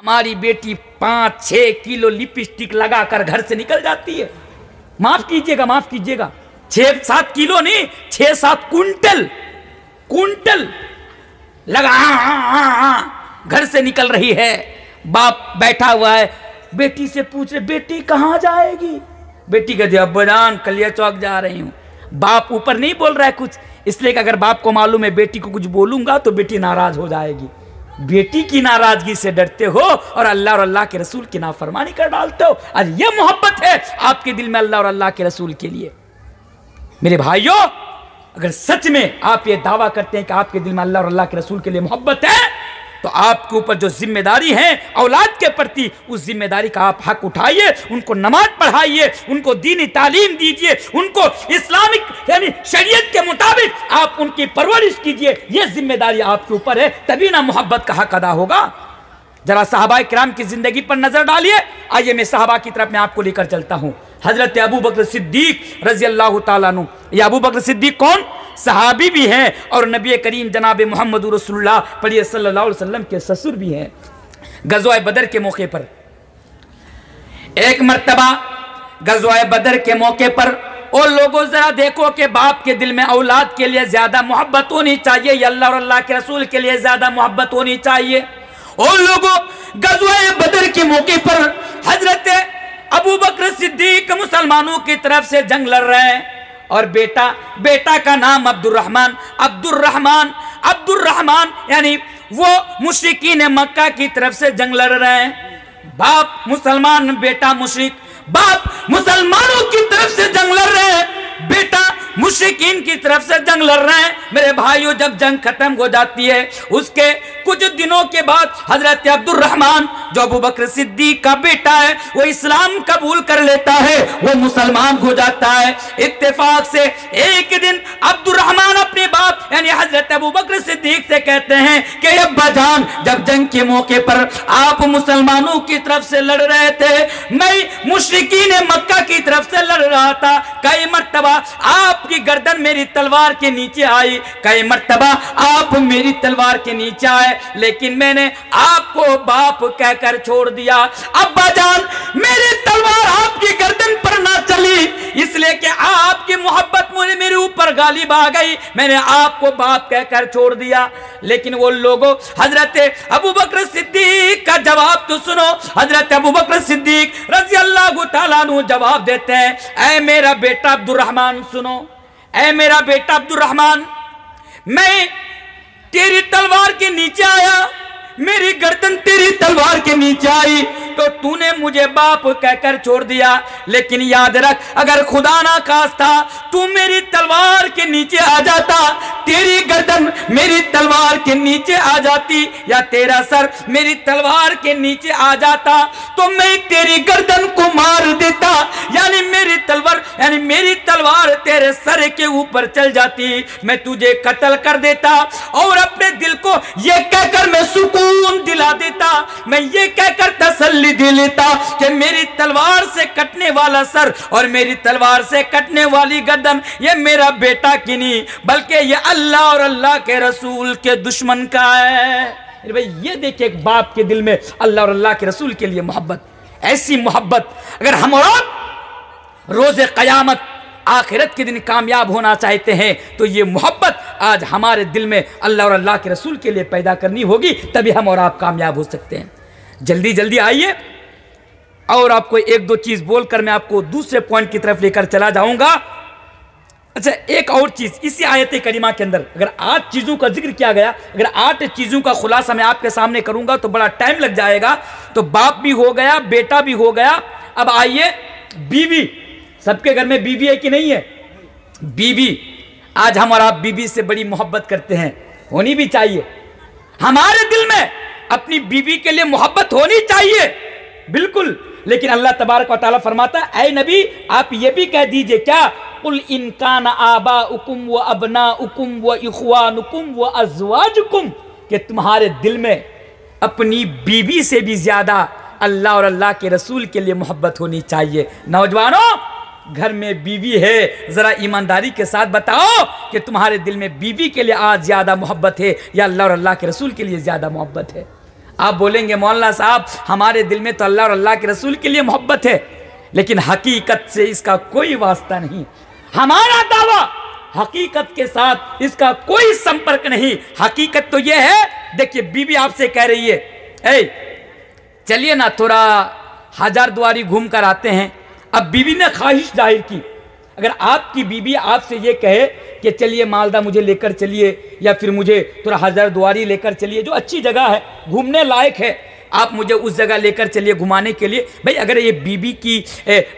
हमारी बेटी 5-6 kilo lipstick लगाकर घर से निकल जाती है। माफ कीजिएगा, माफ कीजिएगा, 6-7 किलो नहीं, 6-7 कुंटल लगा घर से निकल रही है। बाप बैठा हुआ है, बेटी से पूछ रहे बेटी कहाँ जाएगी। बेटी कहती है अब्बाजान कलिया चौक जा रही हूँ। बाप ऊपर नहीं बोल रहा है कुछ, इसलिए कि अगर बाप को मालूम है बेटी को कुछ बोलूंगा तो बेटी नाराज हो जाएगी। बेटी की नाराजगी से डरते हो और अल्लाह के रसूल की नाफरमानी कर डालते हो। आज ये मोहब्बत है आपके दिल में अल्लाह और अल्लाह के रसूल के लिए। मेरे भाइयों, अगर सच में आप ये दावा करते हैं कि आपके दिल में अल्लाह और अल्लाह के रसूल के लिए मोहब्बत है, तो आपके ऊपर जो जिम्मेदारी है औलाद के प्रति, उस जिम्मेदारी का आप हक उठाइए, उनको नमाज पढ़ाइए, उनको दीनी तालीम दीजिए, उनको इस्लामिक यानी शरीयत के मुताबिक आप उनकी परवरिश कीजिए। यह जिम्मेदारी आपके ऊपर है, तभी ना मोहब्बत का हक अदा होगा। जरा सहाबाए किराम की जिंदगी पर नजर डालिए। आइए मैं सहाबा की तरफ में आपको लेकर चलता हूं। हजरत अबू बकर सिद्दीक रजी अल्लाह तआला अन्हु, ये अबू बकर सिद्दीक कौन? सहाबी भी हैं और नबी करीम जनाब मोहम्मद रसूलुल्लाह पढ़िए सल्लल्लाहु अलैहि वसल्लम के ससुर भी हैं। गज़वा बदर के मौके पर, एक मर्तबा गज़वा बदर के मौके पर, और लोगों जरा देखो कि बाप के दिल में औलाद के लिए ज्यादा मोहब्बत होनी चाहिए या अल्लाह और अल्लाह के रसूल के लिए ज्यादा मोहब्बत होनी चाहिए। और लोगों गज़वा बदर के मौके पर हजरत अबू बकर सिद्दीक मुसलमानों की तरफ से जंग लड़ रहे हैं और बेटा का नाम अब्दुर्रहमान यानी वो मुशरिकीन मक्का की तरफ से जंग लड़ रहे हैं। बाप मुसलमान, बेटा मुशरिक। बाप मुसलमानों की तरफ से जंग लड़ रहे हैं, बेटा मुशरिकीन की तरफ से जंग लड़ रहे हैं। मेरे भाइयों, जब जंग खत्म हो जाती है उसके कुछ दिनों के बाद हजरत अब्दुर्रहमान जो अबू बकर सिद्दीक का बेटा है वो इस्लाम कबूल कर लेता है, वो मुसलमान हो जाता है। इत्तेफाक से एक दिन अब्दुर्रहमान अपने बाप यानी हजरत अबू बकर सिद्दीक से कहते हैं कि अब्बा जान, जब जंग के मौके पर आप मुसलमानों की तरफ से लड़ रहे थे, मैं मुशरिकीन मक्का की तरफ से लड़ रहा था। कई मर्तबा आपकी गर्दन मेरी तलवार के नीचे आई, कई मर्तबा आप मेरी तलवार के नीचे आए, लेकिन मैंने आपको बाप कहकर छोड़ दिया। अब्बा जान, मेरी तलवार आपकी गर्दन पर ना चली, इसलिए कि आपकी मोहब्बत मुझे मेरे ऊपर गालिब आ गई, मैंने आपको बाप कहकर छोड़ दिया। लेकिन वो लोगों, हजरत अबू बकर सिद्दीक का जवाब तो सुनो। हजरत अबू बकर सिद्दीक रज़ी अल्लाह तआला अन्हु जवाब देते हैं, ऐ मेरा बेटा अब्दुर्रहमान सुनो, ऐ मेरा बेटा अब्दुर्रहमान, मैं तेरी तलवार के नीचे आया, मेरी गर्दन तेरी तलवार के नीचे आई तो तूने मुझे बाप कहकर छोड़ दिया। लेकिन याद रख, अगर खुदा ना खास्ता तू मेरी तलवार के नीचे आ जाता, तेरी गर्दन मेरी तलवार के नीचे आ जाती या तेरा सर मेरी तलवार के नीचे आ जाता, तो मैं तेरी गर्दन को मार देता, यानी मेरी तलवार तेरे सर के ऊपर चल जाती, मैं तुझे कत्ल कर देता और अपने दिल को यह कहकर मैं सुकून दिला देता, मैं ये कहकर तसल्ली दे लेता कि मेरी तलवार से कटने वाला सर और मेरी तलवार से कटने वाली गर्दन ये मेरा बेटा की नहीं बल्कि ये अल्लाह और अल्लाह के रसूल के दुश्मन का है। भाई ये देखिए, एक बाप के दिल में अल्लाह और अल्लाह के रसूल के लिए मोहब्बत। ऐसी मोहब्बत अगर हम और आप रोज़े क़यामत आखिरत के दिन कामयाब होना चाहते हैं तो ये मोहब्बत आज हमारे दिल में अल्लाह और अल्लाह के रसूल के लिए पैदा करनी होगी, तभी हम और आप कामयाब हो सकते हैं। जल्दी जल्दी आइए और आपको एक दो चीज़ बोलकर मैं आपको दूसरे पॉइंट की तरफ लेकर चला जाऊंगा। अच्छा, एक और चीज़ इसी आयत करीमा के अंदर, अगर 8 चीज़ों का जिक्र किया गया, अगर 8 चीज़ों का खुलासा मैं आपके सामने करूंगा तो बड़ा टाइम लग जाएगा। तो बाप भी हो गया, बेटा भी हो गया, अब आइए बीवी। सबके घर में बीवी है कि नहीं है? बीवी, आज हम और आप बीवी से बड़ी मोहब्बत करते हैं, होनी भी चाहिए। हमारे दिल में अपनी बीवी के लिए मोहब्बत होनी चाहिए, बिल्कुल। लेकिन अल्लाह तबारक व तआला फरमाता है, ऐ नबी आप ये भी कह दीजिए, क्या कुल इनकान आबाउकुम व अबनाउकुम व इख्वानुकुम व अज़वाजुकुम, कि तुम्हारे दिल में अपनी बीवी से भी ज्यादा अल्लाह और अल्लाह के रसूल के लिए मोहब्बत होनी चाहिए। नौजवानों, घर में बीवी है, जरा ईमानदारी के साथ बताओ कि तुम्हारे दिल में बीवी के लिए आज ज्यादा मोहब्बत है या अल्लाह और अल्लाह के रसूल के लिए ज्यादा मोहब्बत है? आप बोलेंगे मौलाना साहब हमारे दिल में तो अल्लाह और अल्लाह के रसूल के लिए मोहब्बत है, लेकिन हकीकत से इसका कोई वास्ता नहीं। हमारा दावा हकीकत के साथ इसका कोई संपर्क नहीं। हकीकत तो यह है, देखिए बीवी आपसे कह रही है, ए चलिए ना थोड़ा हजारद्वारी घूम कर आते हैं। अब बीवी ने ख्वाहिश जाहिर की। अगर आपकी बीवी आपसे ये कहे कि चलिए मालदा मुझे लेकर चलिए, या फिर मुझे थोड़ा हजारद्वारी लेकर चलिए जो अच्छी जगह है, घूमने लायक है, आप मुझे उस जगह लेकर चलिए घुमाने के लिए, भाई अगर ये बीवी की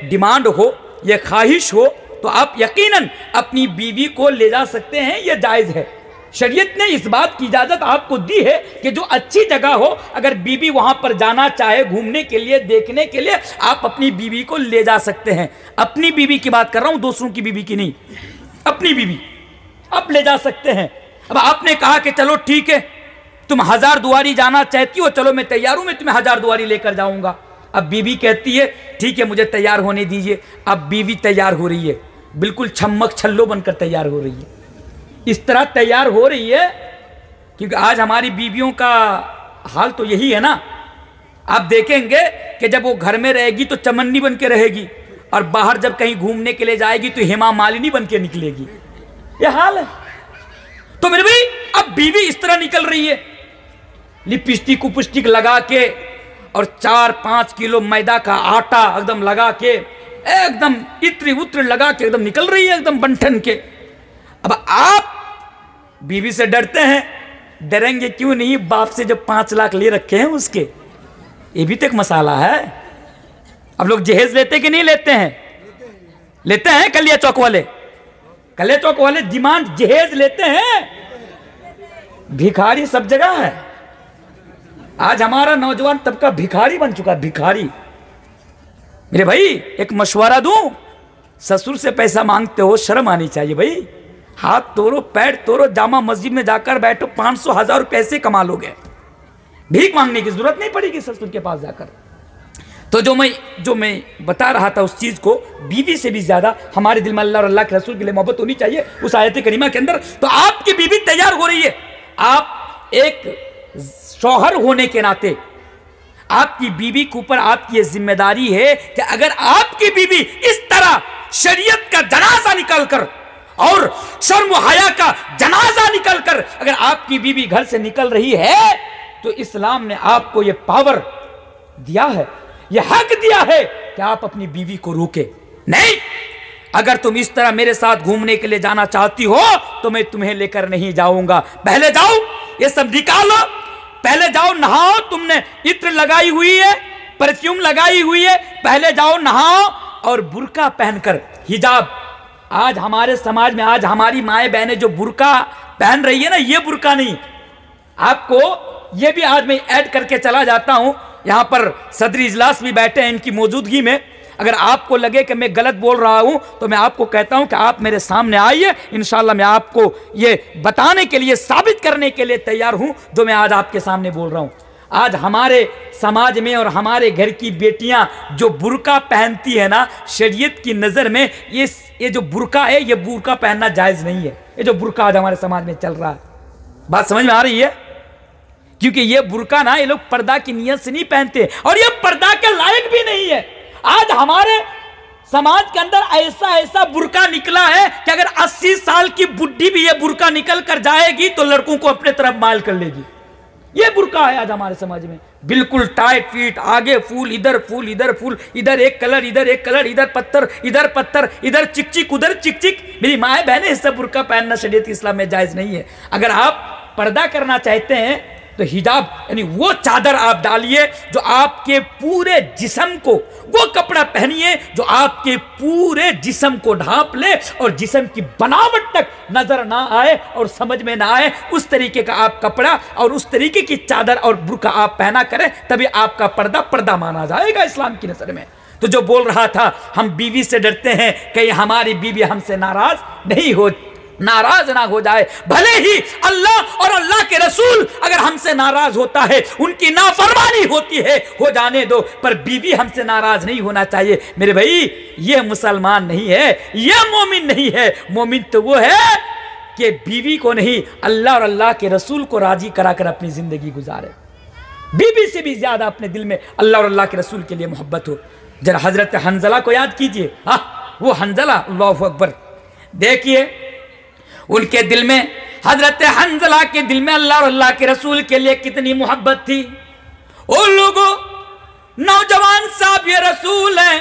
डिमांड हो, ये ख्वाहिश हो, तो आप यकीनन अपनी बीवी को ले जा सकते हैं, यह जायज़ है। शरीयत ने इस बात की इजाज़त आपको दी है कि जो अच्छी जगह हो, अगर बीवी वहाँ पर जाना चाहे घूमने के लिए, देखने के लिए, आप अपनी बीवी को ले जा सकते हैं। अपनी बीवी की बात कर रहा हूँ, दूसरों की बीवी की नहीं। अपनी बीवी आप ले जा सकते हैं। अब आपने कहा कि चलो ठीक है, तुम हजारद्वारी जाना चाहती हो, चलो मैं तैयार हूँ, मैं तुम्हें हजारद्वारी लेकर जाऊँगा। अब बीवी कहती है ठीक है मुझे तैयार होने दीजिए। अब बीवी तैयार हो रही है, बिल्कुल छम्मक छल्लो बनकर तैयार हो रही है। इस तरह तैयार हो रही है क्योंकि आज हमारी बीवियों का हाल तो यही है ना। आप देखेंगे कि जब वो घर में रहेगी तो चमन्नी बन के रहेगी, और बाहर जब कहीं घूमने के लिए जाएगी तो हेमा मालिनी बन के निकलेगी। ये हाल है। तो मेरे भाई अब बीवी इस तरह निकल रही है, लिपस्टिक उपिस्टिक लगा के और 4-5 किलो मैदा का आटा एकदम लगा के, एकदम इत्र उत्र लगा के एकदम निकल रही है, एकदम बंठन के। अब आप बीवी से डरते हैं, डरेंगे क्यों नहीं, बाप से जब 5 लाख ले रखे हैं उसके, ये भी तो एक मसाला है। अब लोग जहेज लेते कि नहीं लेते हैं? लेते हैं। कलिया चौक वाले डिमांड जहेज लेते हैं। भिखारी सब जगह है। आज हमारा नौजवान तबका भिखारी बन चुका, भिखारी। मेरे भाई एक मशवरा दूं, ससुर से पैसा मांगते हो शर्म आनी चाहिए भाई। हाथ तोड़ो, पैर तोड़ो, जामा मस्जिद में जाकर बैठो, 500-1000 रुपए ऐसे कमा लोगे। भीख मांगने की जरूरत नहीं पड़ेगी ससुर के पास जाकर। तो जो मैं बता रहा था उस चीज को, बीवी से भी ज्यादा हमारे दिल में अल्लाह और अल्लाह के रसूल के लिए मोहब्बत होनी चाहिए उस आयत करीमा के अंदर। तो आपकी बीवी तैयार हो रही है। आप एक शौहर होने के नाते आपकी बीवी के ऊपर आपकी ये जिम्मेदारी है कि अगर आपकी बीवी इस तरह शरीयत का जनाजा निकालकर और शर्म हया का जनाजा निकलकर अगर आपकी बीवी घर से निकल रही है, तो इस्लाम ने आपको यह पावर दिया है, यह हक दिया है कि आप अपनी बीवी को रोके नहीं। अगर तुम इस तरह मेरे साथ घूमने के लिए जाना चाहती हो तो मैं तुम्हें लेकर नहीं जाऊंगा। पहले जाओ, ये सब निकालो, पहले जाओ नहाओ। तुमने इत्र लगाई हुई है, परफ्यूम लगाई हुई है, पहले जाओ नहाओ और बुर्का पहनकर, हिजाब। आज हमारे समाज में, आज हमारी माएँ बहनें जो बुर्का पहन रही है ना, ये बुर्का नहीं। आपको ये भी आज मैं ऐड करके चला जाता हूं, यहां पर सदरी इजलास भी बैठे हैं इनकी मौजूदगी में। अगर आपको लगे कि मैं गलत बोल रहा हूं तो मैं आपको कहता हूं कि आप मेरे सामने आइए, इंशाल्लाह मैं आपको ये बताने के लिए, साबित करने के लिए तैयार हूं जो मैं आज आपके सामने बोल रहा हूं। आज हमारे समाज में और हमारे घर की बेटियां जो बुर्का पहनती है ना, शरीयत की नज़र में ये जो बुर्का है, ये बुर्का पहनना जायज़ नहीं है। ये जो बुर्का आज हमारे समाज में चल रहा है, बात समझ में आ रही है? क्योंकि ये बुर्का ना ये लोग पर्दा की नियत से नहीं पहनते और ये पर्दा के लायक भी नहीं है। आज हमारे समाज के अंदर ऐसा बुर्का निकला है कि अगर 80 साल की बुढ़ी भी ये बुर्का निकल कर जाएगी तो लड़कों को अपने तरफ माल कर लेगी। ये बुर्का है आज हमारे समाज में, बिल्कुल टाइट फिट, आगे फूल, इधर फूल, इधर फूल, इधर एक कलर, इधर एक कलर, इधर पत्थर, इधर चिकचिक, उधर चिकचिक। मेरी माए बहनें, इससे बुर्का पहनना शरीयत इस्लाम में जायज़ नहीं है। अगर आप पर्दा करना चाहते हैं तो हिजाब यानी वो चादर आप डालिए जो आपके पूरे जिस्म को, वो कपड़ा पहनिए जो आपके पूरे जिस्म को ढांप ले और जिस्म की बनावट तक नजर ना आए और समझ में ना आए, उस तरीके का आप कपड़ा और उस तरीके की चादर और बुर्का आप पहना करें, तभी आपका पर्दा माना जाएगा इस्लाम की नजर में। तो जो बोल रहा था हम बीवी से डरते हैं कि हमारी बीवी हमसे नाराज ना हो जाए, भले ही अल्लाह और अल्लाह के रसूल अगर हमसे नाराज होता है, उनकी नाफरमानी होती है, हो जाने दो, पर बीवी हमसे नाराज नहीं होना चाहिए। मेरे भाई ये मुसलमान नहीं है, ये मोमिन नहीं है। मोमिन तो वो है कि बीवी को नहीं, अल्लाह और अल्लाह के रसूल को राजी करा कर अपनी जिंदगी गुजारे। बीबी से भी ज्यादा अपने दिल में अल्लाह और अल्लाह के रसूल के लिए मोहब्बत हो। जरा हजरत हंजला को याद कीजिए, वो हंजला, अल्लाहु अकबर, देखिए उनके दिल में, हजरत हंजला के दिल में अल्लाह और अल्लाह के रसूल के लिए कितनी मोहब्बत थी। ओ लोगों, नौजवान साहब ये रसूल है,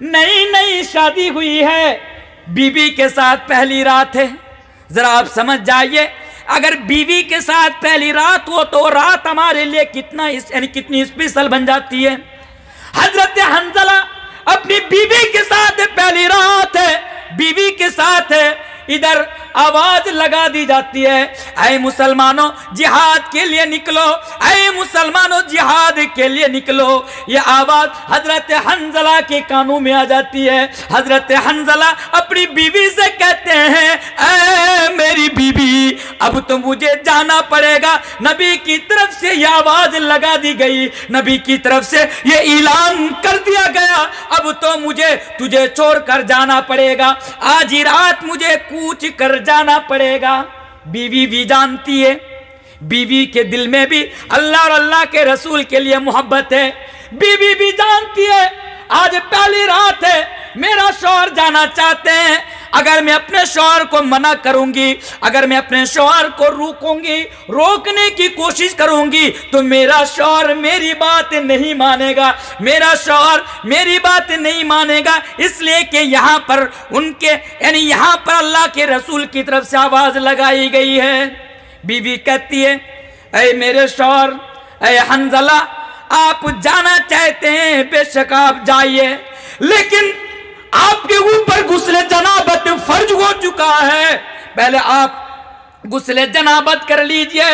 नई नई शादी हुई है, बीवी के साथ पहली रात है। जरा आप समझ जाइए, अगर बीवी के साथ पहली रात हो तो रात हमारे लिए कितनी स्पेशल बन जाती है। हजरत हंजला अपनी बीवी के साथ पहली रात है, बीवी के साथ है, इधर आवाज लगा दी जाती है, ऐ मुसलमानों जिहाद के लिए निकलो, ऐ मुसलमानों जिहाद के लिए निकलो। ये आवाज हजरत हंजला के कानों में आ जाती है। हजरत हंजला अपनी बीवी से कहते हैं, ऐ मेरी बीवी, अब तो मुझे जाना पड़ेगा। नबी की तरफ से यह आवाज लगा दी गई, नबी की तरफ से यह ऐलान कर दिया गया, अब तो मुझे तुझे छोड़कर जाना पड़ेगा, आज ही रात मुझे कूच कर जाना पड़ेगा। बीवी भी जानती है, बीवी के दिल में भी अल्लाह और अल्लाह के रसूल के लिए मोहब्बत है। बीवी भी जानती है आज पहली रात है, मेरा शौहर जाना चाहते हैं, अगर मैं अपने शौहर को मना करूंगी, अगर मैं अपने शौहर को रोकूंगी, रोकने की कोशिश करूंगी, तो मेरा शौहर मेरी बात नहीं मानेगा, मेरा शौहर मेरी बात नहीं मानेगा। इसलिए कि यहाँ पर उनके यानी यहाँ पर अल्लाह के रसूल की तरफ से आवाज लगाई गई है। बीवी कहती है, ऐ मेरे शौहर, ऐ हंजला, आप जाना चाहते हैं, बेशक आप जाइए, लेकिन आपके ऊपर गुस्ले जनाबत फर्ज हो चुका है। पहले आप गुस्ले जनाबत कर लीजिए,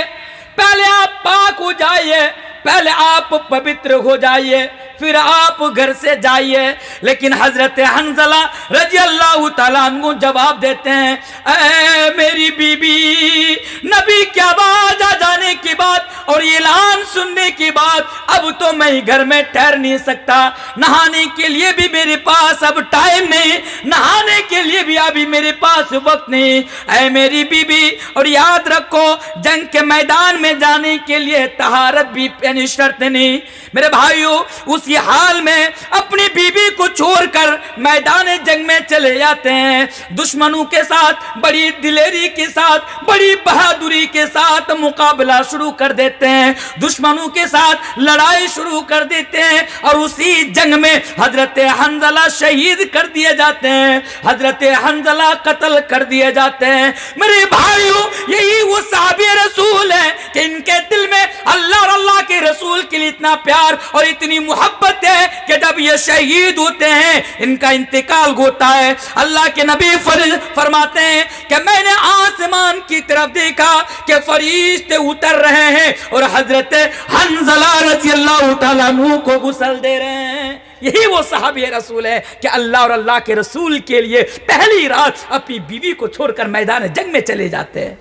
पहले आप पाक हो जाइए, पहले आप पवित्र हो जाइए, फिर आप घर से जाइए। लेकिन हजरत हंजला रजी अल्लाह ताला अन्हु जवाब देते हैं, ऐ मेरी बीबी, नबी की आवाज आ जाने के बाद और ऐलान सुनने के बाद अब तो मैं घर में ठहर नहीं सकता, नहाने के लिए भी मेरे पास अब टाइम नहीं, नहाने के लिए भी अभी मेरे पास वक्त नहीं। ऐ मेरी बीबी, और याद रखो जंग के मैदान में जाने के लिए तहारत भी शर्त नहीं। मेरे भाइयों, उसी हाल में अपनी बीबी को छोड़कर मैदान जंग में चले जाते हैं, दुश्मनों के साथ बड़ी दिलेरी के साथ, बड़ी बहादुरी के साथ मुकाबला शुरू कर देते हैं, दुश्मनों के साथ लड़ाई शुरू कर देते हैं, और उसी जंग में हजरत हंजला शहीद कर दिए जाते हैं, हजरत हंजला कत्ल कर दिए जाते हैं। मेरे भाइयों, यही वो साहबे रसूल है कि इनके दिल में अल्लाह और अल्लाह के रसूल के लिए इतना प्यार और इतनी मोहब्बत है कि जब ये शहीद होते हैं, इनका इंतकाल होता है, अल्लाह के नबी फरमाते हैं कि मैंने आसमान की तरफ देखा कि फरिश्ते उतर रहे हैं और हजरत हंजला रज़ी अल्लाह तआला अन्हु को गुस्ल दे रहे हैं। यही वो साहबी रसूल है कि अल्लाह और अल्लाह के रसूल के लिए पहली रात अपनी बीवी को छोड़कर मैदान जंग में चले जाते हैं।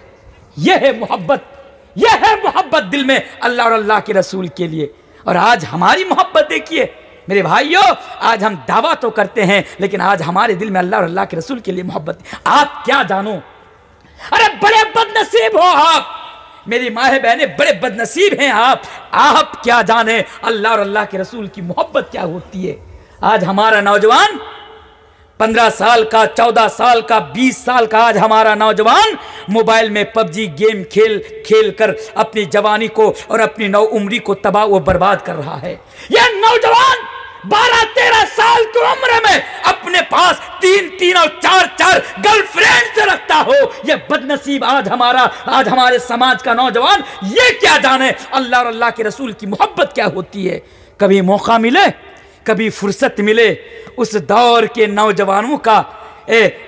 यह है मोहब्बत, यह है मोहब्बत दिल में अल्लाह और अल्लाह के रसूल के लिए। और आज हमारी मोहब्बत देखिए मेरे भाइयों, आज हम दावा तो करते हैं, लेकिन आज हमारे दिल में अल्लाह और अल्लाह के रसूल के लिए मोहब्बत। आप क्या जानो, अरे बड़े बदनसीब हो आप, मेरी माँ बहने, बड़े बदनसीब हैं आप क्या जाने अल्लाह और अल्लाह के रसूल की मोहब्बत क्या होती है। आज हमारा नौजवान 15 साल का, 14 साल का, 20 साल का, आज हमारा नौजवान मोबाइल में पबजी गेम खेल कर अपनी जवानी को और अपनी नौ उम्री को तबाह व बर्बाद कर रहा है। यह नौजवान 12-13 साल की उम्र में अपने पास 3-3 और 4-4 गर्लफ्रेंड से रखता हो, यह बदनसीब आज हमारे समाज का नौजवान ये क्या जाने अल्लाह और अल्लाह के रसूल की मोहब्बत क्या होती है। कभी मौका मिले, कभी फुर्सत मिले, उस दौर के नौजवानों का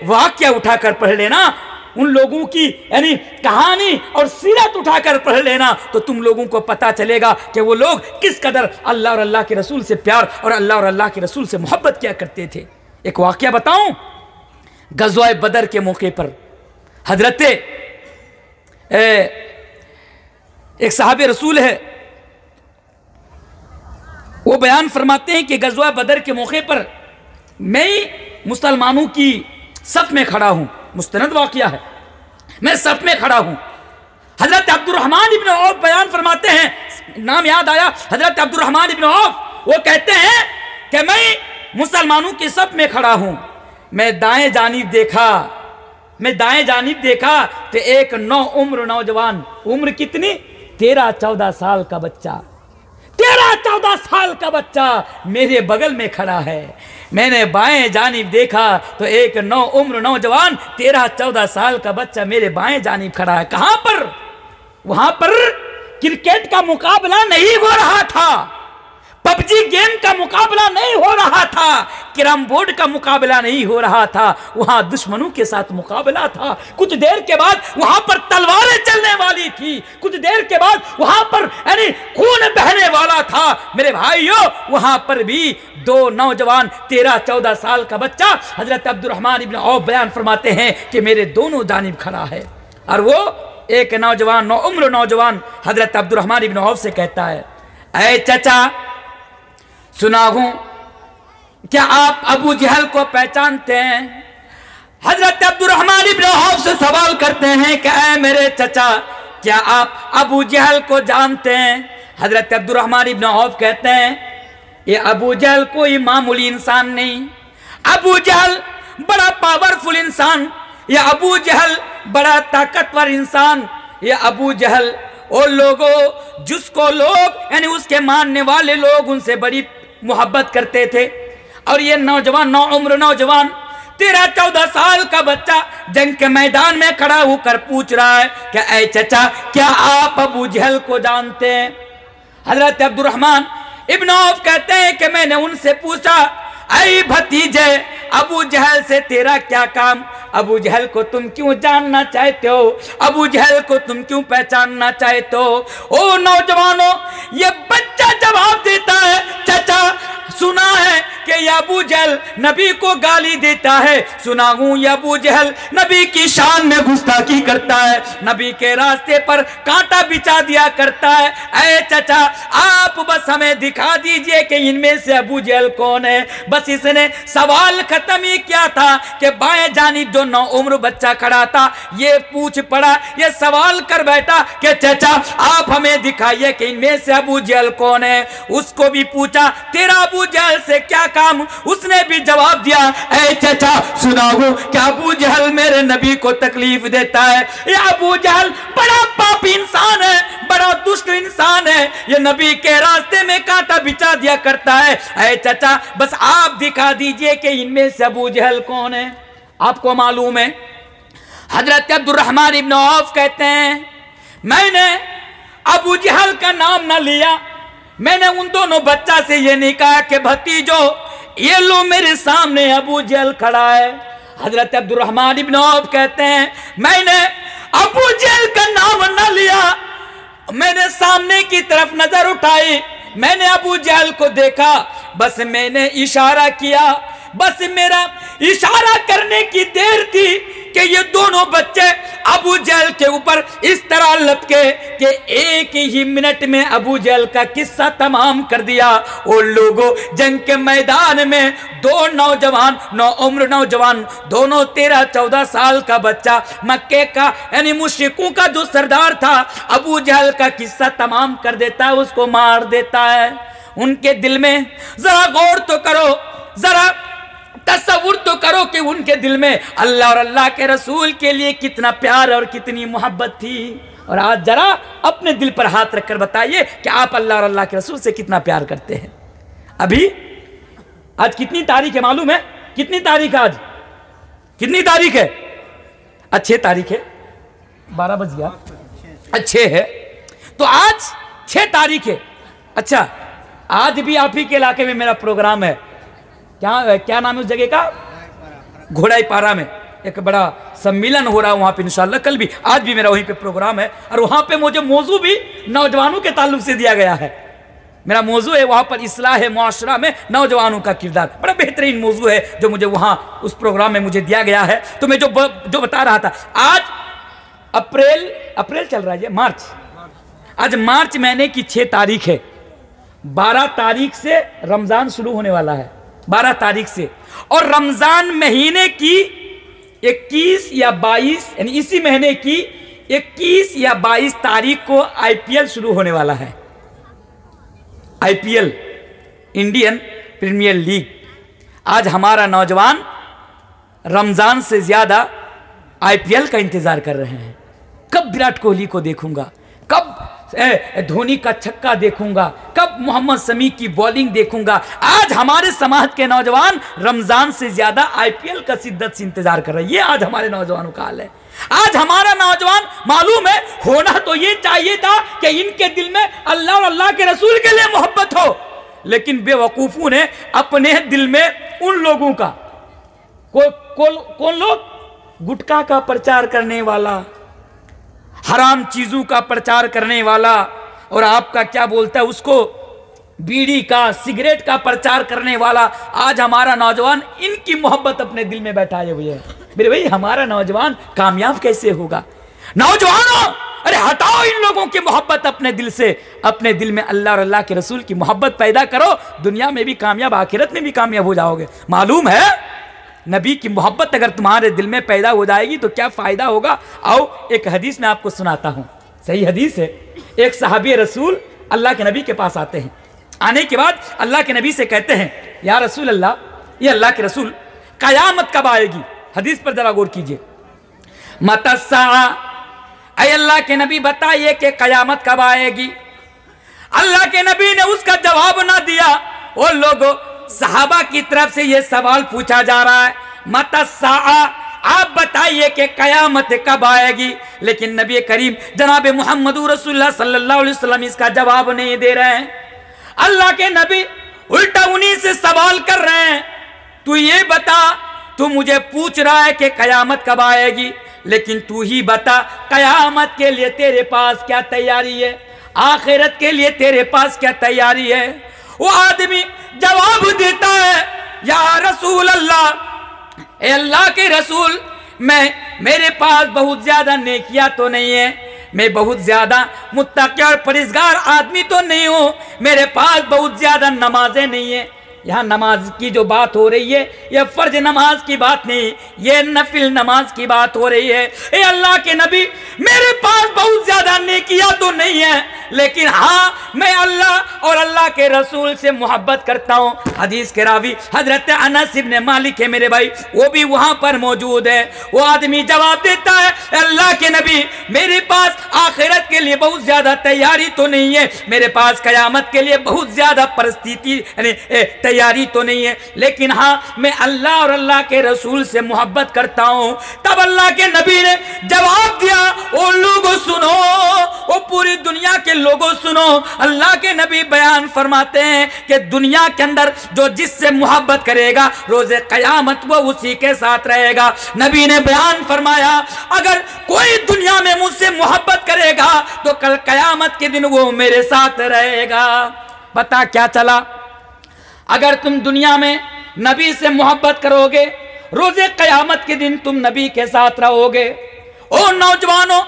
वाक्य उठाकर पढ़ लेना, उन लोगों की यानी कहानी और सीरत उठाकर पढ़ लेना, तो तुम लोगों को पता चलेगा कि वो लोग किस कदर अल्लाह और अल्लाह के रसूल से प्यार और अल्लाह और अल्लाह के रसूल से मोहब्बत किया करते थे। एक वाक्य बताऊं, गज़वा बदर के मौके पर हजरत एक साहबे रसूल है, वो बयान फरमाते हैं कि गज़वा बदर के मौके पर मैं मुसलमानों की सफ में खड़ा हूं, मुस्तनद वाक़या है, मैं सफ में खड़ा हूं। हजरत अब्दुर्रहमान इब्न औफ बयान फरमाते हैं नाम याद आया, हजरत अब्दुर्रहमान इब्न औफ, वो कहते हैं कि मैं मुसलमानों के सफ में खड़ा हूं, मैं दाएं जानिब देखा तो एक उम्र नौजवान, उम्र कितनी, 13-14 साल का बच्चा, 13-14 साल का बच्चा मेरे बगल में खड़ा है। मैंने बाएं जानिब देखा तो एक उम्र नौजवान 13-14 साल का बच्चा मेरे बाएं जानिब खड़ा है। कहां पर? वहां पर क्रिकेट का मुकाबला नहीं हो रहा था, पबजी गेम का मुकाबला नहीं हो रहा था, कैरम बोर्ड का मुकाबला नहीं हो रहा था, वहां दुश्मनों के साथ मुकाबला था। कुछ देर के बाद वहां पर तलवारें चलने वाली थी, कुछ देर के बाद वहां पर यानी खून बहने वाला था। मेरे भाइयों, वहां पर भी दो नौजवान, 13-14 साल का बच्चा, हजरत अब्दुर्रहमान इब्न औफ बयान फरमाते हैं कि मेरे दोनों जानिब खड़ा है। और वो एक नौजवान, उम्र नौजवान हजरत अब्दुर्रहमान इब्न औफ से कहता है, ऐ चचा, सुना हूं, क्या आप अबू जहल को पहचानते हैं? हजरत अब्दुर्रहमान इब्न औफ से सवाल करते हैं कि ऐ मेरे चचा, क्या आप अबू जहल को जानते हैं? हजरत अब्दुर्रहमान इब्न औफ कहते हैं, ये अबू जहल कोई मामूली इंसान नहीं, अबू जहल बड़ा पावरफुल इंसान, ये अबू जहल बड़ा ताकतवर इंसान, ये अबू जहल वो लोगों जिसको लोग यानी उसके मानने वाले लोग उनसे बड़ी मोहब्बत करते थे। और ये नौजवान, उम्र नौजवान, 13-14 साल का बच्चा जंग के मैदान में खड़ा होकर पूछ रहा है कि ऐ चचा, क्या आप अबू जहल को जानते हैं? हजरत अब्दुर्रहमान इब्न औफ कहते हैं कि मैंने उनसे पूछा, ऐ भतीजे, अबू जहल से तेरा क्या काम? अबू जहल को तुम क्यों जानना चाहते हो? अबू जहल को तुम क्यों पहचानना चाहते हो? ओ नौजवानों, ये बच्चा जवाब देता है, चचा सुना है कि ये अबू जहल नबी को गाली देता है, सुना हूं ये अबू जहल नबी की शान में गुस्ताखी करता है, नबी के रास्ते पर कांटा बिछा दिया करता है। ऐ चचा, आप बस हमें दिखा दीजिए कि इनमें से अबू जहल कौन है। बस इसने सवाल खत्म ही किया था कि बाएं जानिब जो उम्र बच्चा खड़ा था, ये पूछ पड़ा, ये सवाल कर बैठा कि चचा आप हमें दिखाइए कि इनमें से अबू जहल कौन है। उसको भी पूछा, तेरा अबू जहल से क्या काम? उसने भी जवाब दिया, ऐ चचा सुनाओ, क्या अबू जहल मेरे नबी को तकलीफ देता है? ये अबू जहल बड़ा पापी इंसान है, बड़ा दुष्ट इंसान है, ये नबी के रास्ते में कांटा बिछा दिया करता है। ऐ चचा बस आप दिखा दीजिए कि इनमें से अबू जहल कौन है। आपको मालूम है, हजरत अब्दुर्रहमान इब्न औफ कहते हैं, मैंने अबू जहल का नाम ना लिया, मैंने उन दोनों बच्चा से ये नहीं कहा कि भतीजो ये लो मेरे सामने अबू जहल खड़ा है। हजरत अब्दुर्रहमान इब्न औफ कहते हैं, मैंने अबू जहल का नाम ना लिया, मैंने सामने की तरफ नजर उठाई, मैंने अबू जहल को देखा, बस मैंने इशारा किया, बस मेरा इशारा करने की देर थी कि ये दोनों बच्चे अबू जहल के ऊपर इस तरह लपके कि एक ही मिनट में अबू जहल का किस्सा तमाम कर दिया। और लोगों, जंग के मैदान में दो नौजवान, उम्र नौजवान, दोनों 13-14 साल का बच्चा, मक्के का यानी मुश्रिकों का जो सरदार था, अबू जहल का किस्सा तमाम कर देता है, उसको मार देता है। उनके दिल में जरा गौर तो करो, जरा तसव्वुर तो करो कि उनके दिल में अल्लाह और अल्लाह के रसूल के लिए कितना प्यार और कितनी मोहब्बत थी। और आज जरा अपने दिल पर हाथ रखकर बताइए कि आप अल्लाह और अल्लाह के रसूल से कितना प्यार करते हैं। अभी आज कितनी तारीख है मालूम है? कितनी तारीख है आज? कितनी तारीख है? अच्छे तारीख है, 12 बज गया, अच्छे है तो आज 6 तारीख है। अच्छा, आज भी आप ही के इलाके में मेरा प्रोग्राम है, क्या नाम है उस जगह का? घोड़ाई पारा में एक बड़ा सम्मेलन हो रहा है वहां पे इंशाल्लाह, कल भी आज भी मेरा वहीं पे प्रोग्राम है। और वहां पे मुझे मौजू भी नौजवानों के ताल्लुक से दिया गया है। मेरा मौजू है वहां पर इस्लाह मुआशरा में नौजवानों का किरदार, बड़ा बेहतरीन मौजू है जो मुझे वहां उस प्रोग्राम में मुझे दिया गया है। तो मैं जो बता रहा था, आज अप्रैल चल रहा है, मार्च, आज मार्च महीने की 6 तारीख है। 12 तारीख से रमजान शुरू होने वाला है, 12 तारीख से, और रमजान महीने की 21 या 22 यानी इसी महीने की 21 या 22 तारीख को IPL शुरू होने वाला है। IPL, इंडियन प्रीमियर लीग, आज हमारा नौजवान रमजान से ज्यादा IPL का इंतजार कर रहे हैं। कब विराट कोहली को देखूंगा, कब धोनी का छक्का देखूंगा, कब मोहम्मद शमी की बॉलिंग देखूंगा। आज हमारे समाज के नौजवान रमजान से ज्यादा IPL का शिद्दत से इंतजार कर रहे हैं। ये आज हमारे नौजवानों का हाल है। आज हमारा नौजवान, मालूम है, होना तो ये चाहिए था कि इनके दिल में अल्लाह और अल्लाह के रसूल के लिए मोहब्बत हो, लेकिन बेवकूफों ने अपने दिल में उन लोगों का, कौन लोग, गुटखा का प्रचार करने वाला, हराम चीजों का प्रचार करने वाला, और आपका क्या बोलता है उसको, बीड़ी का, सिगरेट का प्रचार करने वाला, आज हमारा नौजवान इनकी मोहब्बत अपने दिल में बैठाए हुए है। मेरे भाई, हमारा नौजवान कामयाब कैसे होगा? नौजवानों, अरे हटाओ इन लोगों की मोहब्बत अपने दिल से। अपने दिल में अल्लाह और अल्लाह के रसूल की मोहब्बत पैदा करो, दुनिया में भी कामयाब, आखिरत में भी कामयाब हो जाओगे। मालूम है, नबी की मोहब्बत अगर तुम्हारे दिल में पैदा हो जाएगी तो क्या फायदा होगा। आओ एक हदीस में आपको सुनाता हूं, सही हदीस है। एक सहाबी रसूल अल्लाह के नबी के पास आते हैं। आने के बाद अल्लाह के नबी से कहते हैं, या रसूल अल्लाह, ये अल्लाह के रसूल, कयामत कब आएगी? हदीस पर जरा गौर कीजिए। मतस्सा, ऐ अल्लाह के नबी बताइए कि कयामत कब आएगी। अल्लाह के नबी ने उसका जवाब ना दिया। वो लोगों, सहाबा की तरफ से ये सवाल पूछा जा रहा है, मतस्सा, आप बताइए कि कयामत कब आएगी। लेकिन नबी करीम जनाब मोहम्मद रसूलुल्लाह सल्लल्लाहु अलैहि वसल्लम इसका जवाब नहीं दे रहे हैं। अल्लाह के नबी उल्टा उन्हीं से सवाल कर रहे हैं, तू ये बता, तू मुझे पूछ रहा है कि कयामत कब आएगी, लेकिन तू ही बता कयामत के लिए तेरे पास क्या तैयारी है, आखिरत के लिए तेरे पास क्या तैयारी है। वो आदमी जवाब देता है, या रसूल अल्लाह, ए अल्लाह के रसूल, मेरे पास बहुत ज्यादा नेकियां तो नहीं है, मैं बहुत ज्यादा मुत्तकी और परहेजगार आदमी तो नहीं हूं, मेरे पास बहुत ज्यादा नमाजें नहीं है। यहाँ नमाज की जो बात हो रही है, यह फर्ज नमाज की बात नहीं, यह नफिल नमाज की बात हो रही है। ए अल्लाह के नबी, मेरे पास बहुत ज्यादा नेकियां तो नहीं है, लेकिन हाँ, मैं अल्लाह और अल्लाह के रसूल से मोहब्बत करता हूँ। हदीस के रावी हजरत अनस इब्न मालिक है मेरे भाई, वो भी वहां पर मौजूद है। वो आदमी जवाब देता है, अल्लाह के नबी, मेरे पास आखिरत के लिए बहुत ज्यादा तैयारी तो नहीं है, मेरे पास कयामत के लिए बहुत ज्यादा परिस्थिति तैयारी तो नहीं है, लेकिन हाँ, मैं अल्लाह और अल्लाह के रसूल से मोहब्बत करता हूँ। तब अल्लाह के नबी ने जवाब दिया, ओ लोगों सुनो, ओ पूरी दुनिया के लोगों सुनो, अल्लाह के नबी बयान फरमाते हैं कि दुनिया के अंदर जो जिससे मोहब्बत करेगा, रोज़े क़यामत वो उसी के साथ रहेगा। नबी ने बयान फरमाया, अगर कोई दुनिया में मुझसे मोहब्बत करेगा तो कल क़यामत के दिन वो मेरे साथ रहेगा। पता क्या चला, अगर तुम दुनिया में नबी से मोहब्बत करोगे, रोज़े क़यामत के दिन तुम नबी के साथ रहोगे। ओ नौजवानों,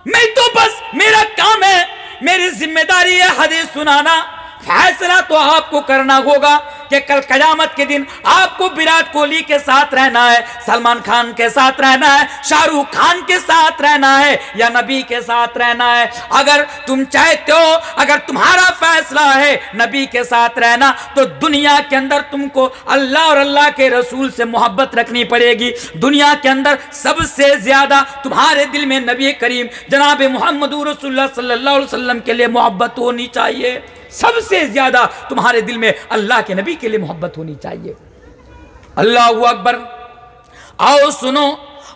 मैं तो बस, मेरा काम है, मेरी जिम्मेदारी है हदीस सुनाना, फैसला तो आपको करना होगा कि कल कयामत के दिन आपको विराट कोहली के साथ रहना है, सलमान खान के साथ रहना है, शाहरुख खान के साथ रहना है, या नबी के साथ रहना है। अगर तुम चाहते हो, अगर तुम्हारा फैसला है नबी के साथ रहना, तो दुनिया के अंदर तुमको अल्लाह और अल्लाह के रसूल से मोहब्बत रखनी पड़ेगी। दुनिया के अंदर सबसे ज्यादा तुम्हारे दिल में नबी करीम जनाब मोहम्मद रसूलुल्लाह सल्लल्लाहु अलैहि वसल्लम के लिए मोहब्बत होनी चाहिए। सबसे ज्यादा तुम्हारे दिल में अल्लाह के नबी के लिए मोहब्बत होनी चाहिए। अल्लाह अकबर। आओ सुनो,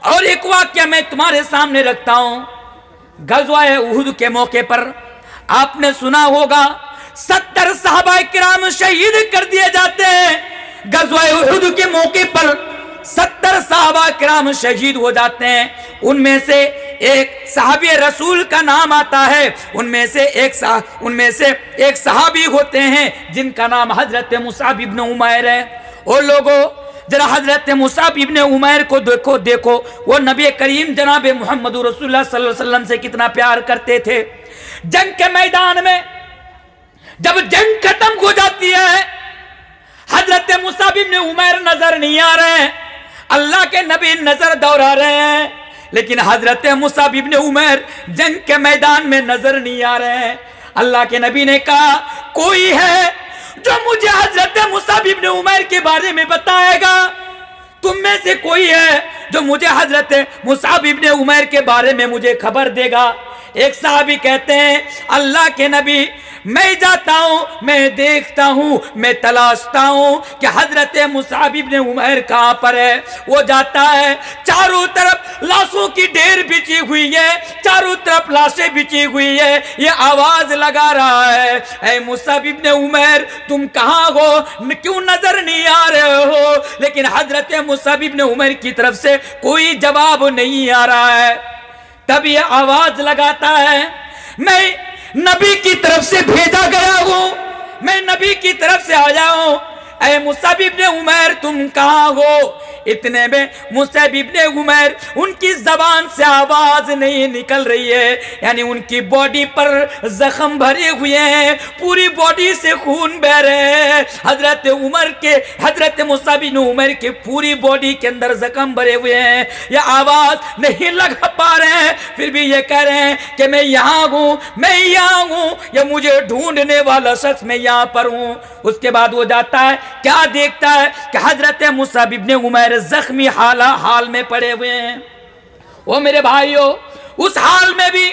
और एक वाक्य मैं तुम्हारे सामने रखता हूं। गज़वा उहुद के मौके पर आपने सुना होगा 70 सहाबा किराम शहीद कर दिए जाते हैं। गज़वा उहुद के मौके पर 70 सहाबा किराम शहीद हो जाते हैं। उनमें से एक सहाबी रसूल का नाम आता है, उनमें से एक सहाबी होते हैं जिनका नाम हजरत मुसाब इब्न उमैर है। वो लोगों, जरा हजरत मुसाब इब्न उमैर को देखो, वो नबी करीम जनाब मोहम्मद रसूलुल्लाह सल्लल्लाहु अलैहि वसल्लम से कितना प्यार करते थे। जंग के मैदान में जब जंग खत्म हो जाती है, हजरत मुसाब इब्न उमैर नजर नहीं आ रहे हैं, अल्लाह के नबी नजर दौड़ा रहे हैं, लेकिन हजरत मुसाब इब्न उमैर जंग के मैदान में नजर नहीं आ रहे हैं। अल्लाह के नबी ने कहा, कोई है जो मुझे हजरत मुसअब इब्न उमैर के बारे में बताएगा? तुम में से कोई है जो मुझे हजरत मुसअब इब्न उमैर के बारे में मुझे खबर देगा? एक साहबी कहते हैं, अल्लाह के नबी, मैं जाता हूं, मैं देखता हूं, मैं तलाशता हूं कि हजरत मुसअब इब्न उमैर कहां पर है। वो जाता है, चारों तरफ लाशों की ढेर बिछी हुई है, चारों तरफ लाशें बिछी हुई है। ये आवाज लगा रहा है, ऐ मुसअब इब्न उमैर, तुम कहां हो? क्यों नजर नहीं आ रहे हो? लेकिन हजरत मुसअब इब्न उमैर की तरफ से कोई जवाब नहीं आ रहा है। तब ये आवाज लगाता है, मैं नबी की तरफ से भेजा गया हूं, मैं नबी की तरफ से आया हूं, ऐ मुसअब इब्न उमैर तुम कहां हो? इतने में मुसअब इब्न उमैर, उनकी जबान से आवाज नहीं निकल रही है, यानी उनकी बॉडी पर जख्म भरे हुए हैं, पूरी बॉडी से खून बह रहे हैं। हजरत मुसअब इब्न उमैर के पूरी बॉडी के अंदर जख्म भरे हुए हैं। ये आवाज नहीं लगा पा रहे हैं, फिर भी ये कह रहे हैं कि मैं यहाँ हूँ, मैं यहाँ हूँ, ये मुझे ढूंढने वाला शख्स मैं यहाँ पर हूँ। उसके बाद वो जाता है, क्या देखता है कि हजरत मुसअब इब्न उमैर जख्मी हाल में पड़े हुए हैं। वो मेरे भाइयों, उस हाल में भी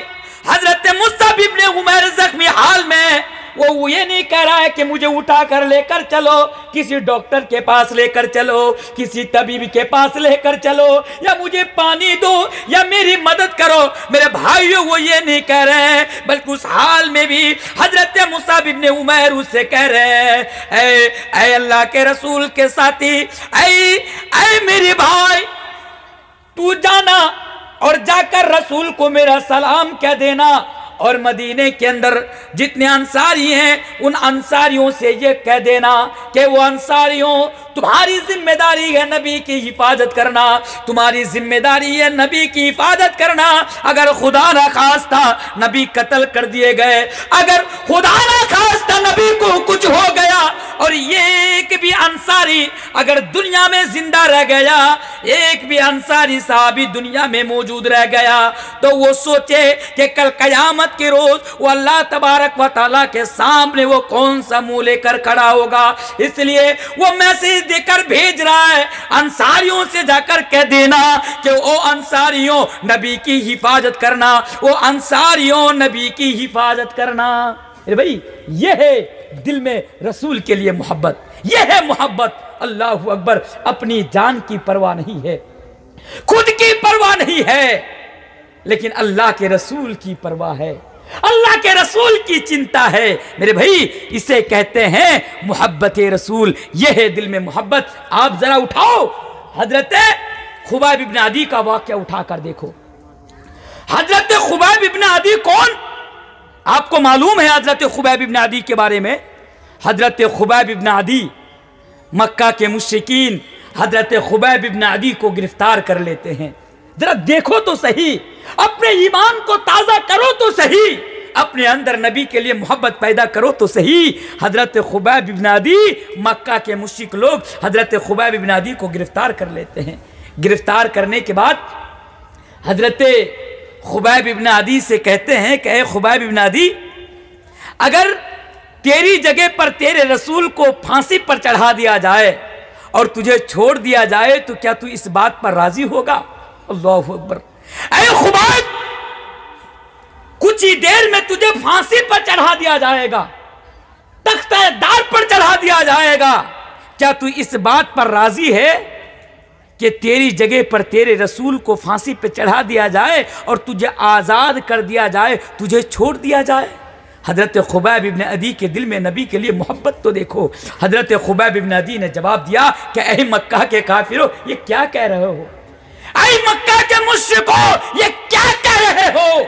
हजरत मुसअब इब्न उमैर जख्मी हाल में वो ये नहीं कह रहा है कि मुझे उठा कर लेकर चलो, किसी डॉक्टर के पास लेकर चलो, किसी तबीब के पास लेकर चलो, या मुझे पानी दो, या मेरी मदद करो। मेरे भाइयों, वो ये नहीं कह रहे हैं, बल्कि उस हाल में भी हजरत मुसअब इब्न उमैर उससे कह रहे हैं, ऐ अल्लाह के रसूल के साथी, ऐ मेरे भाई, तू जाना और जाकर रसूल को मेरा सलाम कह देना, और मदीने के अंदर जितने अंसारी हैं उन अंसारियों से ये कह देना कि वो अंसारियों, तुम्हारी जिम्मेदारी है नबी की हिफाजत करना, तुम्हारी जिम्मेदारी है नबी की हिफाजत करना। अगर खुदा ना खास्ता नबी कत्ल कर दिए गए, अगर खुदा ना खास्ता नबी को कुछ हो गया और ये एक भी अंसारी अगर दुनिया में जिंदा रह गया, एक भी अंसारी साहबी दुनिया में मौजूद रह गया, तो वो सोचे कि कल कयामत के रोज वो अल्लाह तबारक व तआला के सामने वो कौन सा मुंह लेकर खड़ा होगा। इसलिए वो मैसेज देकर भेज रहा है, अंसारियों से जाकर कह देना कि ओ अंसारियों नबी की हिफाजत करना, वो अंसारियों नबी की हिफाजत करना। अरे भाई, ये है दिल में रसूल के लिए मोहब्बत, ये है मोहब्बत। अल्लाहु अकबर। अपनी जान की परवाह नहीं है, खुद की परवाह नहीं है, लेकिन अल्लाह के रसूल की परवाह है, अल्लाह के रसूल की चिंता है। मेरे भाई, इसे कहते हैं मोहब्बत रसूल, यह है दिल में मोहब्बत। आप जरा उठाओ हजरत खुबैब इब्न अदी का वाक़या उठा कर देखो। हजरत खुबैब इब्न अदी कौन? आपको मालूम है हजरत खुबैब इब्न अदी के बारे में? हजरत खुबैब इब्न अदी, मक्का के मुश्रिकीन हजरत खुबैब इब्न अदी को गिरफ्तार कर लेते हैं। जरा देखो तो सही, अपने ईमान को ताजा करो तो सही, अपने अंदर नबी के लिए मोहब्बत पैदा करो तो सही। हजरत खुबैब इब्न अदी, मक्का के मुश्रिक लोग हजरत खुबैब इब्न अदी को गिरफ्तार कर लेते हैं। गिरफ्तार करने के बाद हजरत खुबैब इब्न अदी से कहते हैं कि ऐ खुबैब इब्न अदी, अगर तेरी जगह पर तेरे रसूल को फांसी पर चढ़ा दिया जाए और तुझे छोड़ दिया जाए तो क्या तू इस बात पर राजी होगा? अल्लाहु अकबर। ऐ खुबैब, कुछ ही देर में तुझे फांसी पर चढ़ा दिया जाएगा, तख्ते-ए-दार पर चढ़ा दिया जाएगा, क्या तू इस बात पर राजी है कि तेरी जगह पर तेरे रसूल को फांसी पर चढ़ा दिया जाए और तुझे आज़ाद कर दिया जाए, तुझे छोड़ दिया जाए? हजरत खुबैब इब्न अदी के दिल में नबी के लिए मोहब्बत तो देखो। हजरत खुबैब इब्न अदी ने जवाब दिया कि ऐ मक्का के काफिरों, ये क्या कह रहे हो? ऐ मक्का के मुश्रिकों, ये क्या कह रहे हो?